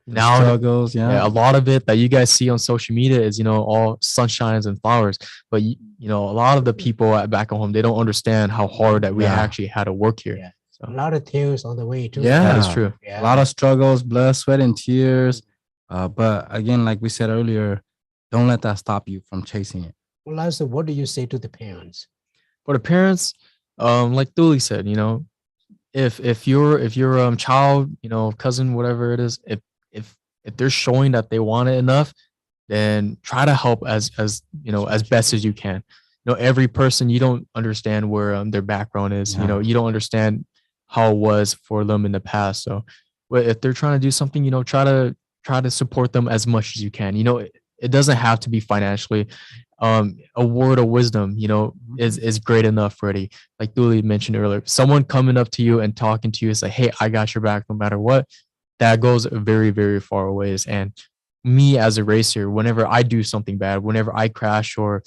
now, struggles, a lot of it that you guys see on social media is all sunshines and flowers. But a lot of the people back at home, they don't understand how hard that we actually had to work here. Yeah. A lot of tears on the way too. Yeah, that is true. A lot of struggles, blood, sweat, and tears. But again, like we said earlier, don't let that stop you from chasing it. Well, Lisa, what do you say to the parents? For the parents, like Thuli said, if your child, cousin, whatever it is, if they're showing that they want it enough, then try to help as best as you can. Every person, you don't understand where their background is. You don't understand how it was for them in the past. So if they're trying to do something, try to support them as much as you can. It doesn't have to be financially. A word of wisdom, is great enough already. Like Thuli mentioned earlier, someone coming up to you and talking to you is like, hey, I got your back no matter what. That goes very, very far away. And me as a racer, whenever I do something bad, whenever I crash or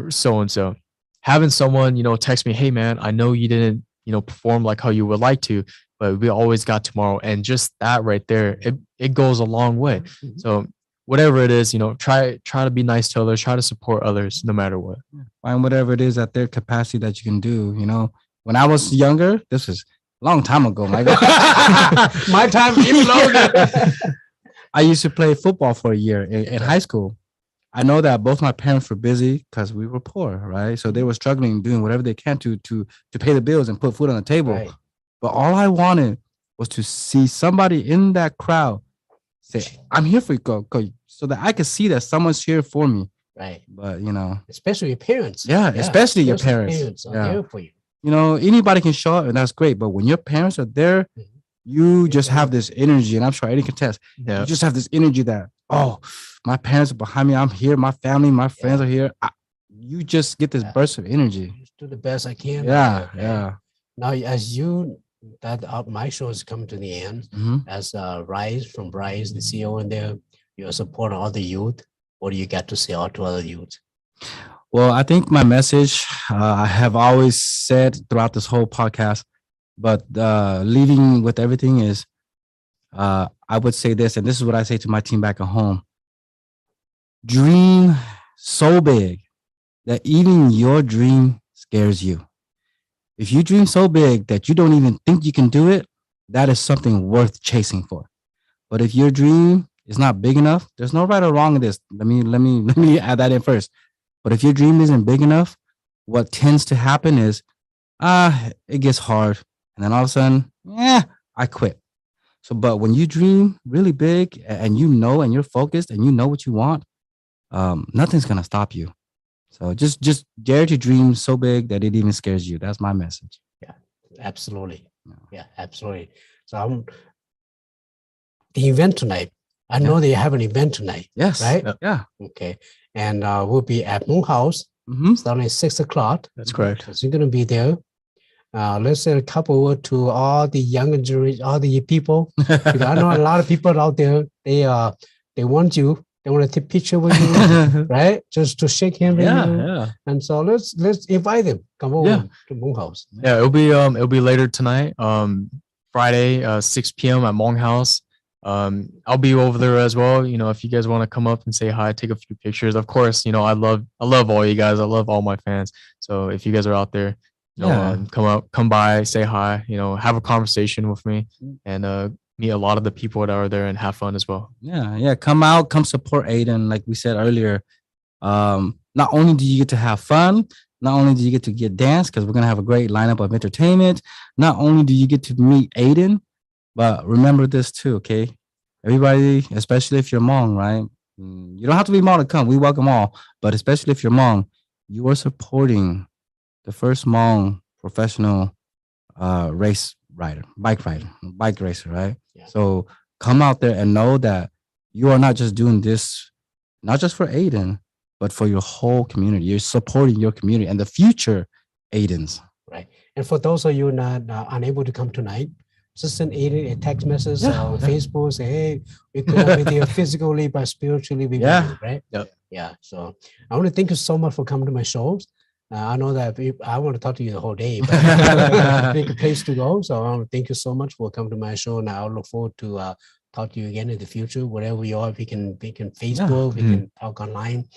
so-and-so, having someone, text me, hey man, I know you didn't, perform like how you would like to, but we always got tomorrow. And just that right there, it goes a long way. So whatever it is, try to be nice to others, try to support others no matter what. Find whatever it is at their capacity that you can do. When I was younger, this was a long time ago, Michael. My time even longer. I used to play football for a year in high school. I know that both my parents were busy because we were poor, right? So they were struggling, doing whatever they can to pay the bills and put food on the table. Right. But all I wanted was to see somebody in that crowd say, I'm here for you, go, so that I could see that someone's here for me. Right. But, especially your parents. Yeah, especially your parents. Are there for you. Anybody can show up, and that's great. But when your parents are there, you just have this energy, and I'm sure Eddie can test. You just have this energy that, my parents are behind me. I'm here. My family, my friends are here. You just get this burst of energy. Just do the best I can. Yeah. Now, as my show is coming to the end, as Bryce, the CEO in there, you're supporting all the youth. What do you got to say out to other youth? Well, I think my message, I have always said throughout this whole podcast, but leaving with everything is, I would say this, and this is what I say to my team back at home. Dream so big that even your dream scares you. If you dream so big that you don't even think you can do it, that is something worth chasing for. But if your dream is not big enough, there's no right or wrong in this. Let me add that in first. But if your dream isn't big enough, what tends to happen is it gets hard. And then all of a sudden, I quit. So, but when you dream really big and you know and you're focused and you know what you want, nothing's gonna stop you. So just dare to dream so big that it even scares you. That's my message. Yeah, absolutely. Yeah, absolutely. So the event tonight. I know they have an event tonight. Yes. Right? Yeah. Okay. And we'll be at Moon House starting at 6 o'clock. That's correct. So you're gonna be there. Let's say a couple word to all the younger generation, all the people. Because I know a lot of people out there. They want you. They want to take picture with you, right? Just to shake hands with you. Yeah. And so let's invite them. Come over to Moon House. Yeah, it'll be later tonight. Friday, 6 p.m. at Hmong House. I'll be over there as well. You know, if you guys want to come up and say hi, take a few pictures. Of course, you know, I love all you guys. I love all my fans. So if you guys are out there, you know, come by, say hi, you know, have a conversation with me, and meet a lot of the people that are there and have fun as well. Yeah. Come out, come support Aden. Like we said earlier, not only do you get to have fun, not only do you get to get dance, because we're gonna have a great lineup of entertainment. Not only do you get to meet Aden, but remember this too, okay? Everybody, especially if you're Hmong, right? You don't have to be Hmong to come. We welcome all, but especially if you're Hmong, you are supporting the first Hmong professional bike racer, right? Yeah. So come out there and know that you are not just doing this, not just for Aden, but for your whole community. You're supporting your community and the future Adens. Right. And for those of you not unable to come tonight, just send Aden a text message on Facebook. Say, hey, we could not be there physically, but spiritually we will, right? Yeah. So I want to thank you so much for coming to my shows. I know that I want to talk to you the whole day, but pick a place to go. So I want to thank you so much for coming to my show. And I look forward to talk to you again in the future, wherever you are. We can Facebook, we can talk online,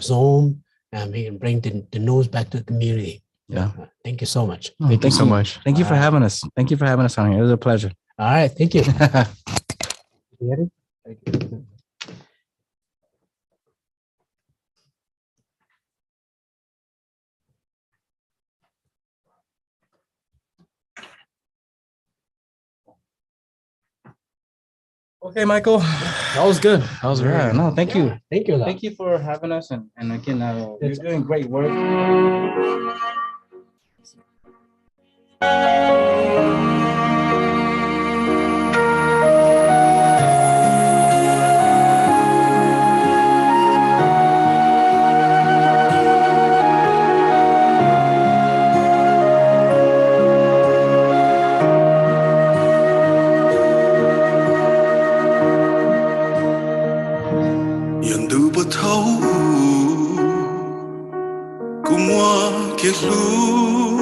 Zoom, and we can bring the news back to the community. Yeah. Thank you so much. Thank you so much. Thank you for having us. Thank you for having us on here. It was a pleasure. All right. Thank you. You ready? Thank you. Okay, Michael. That was good. That was very good. No, thank you. Thank you. Thank you for having us. And again, you're doing great work. Thao của mua kiệt lu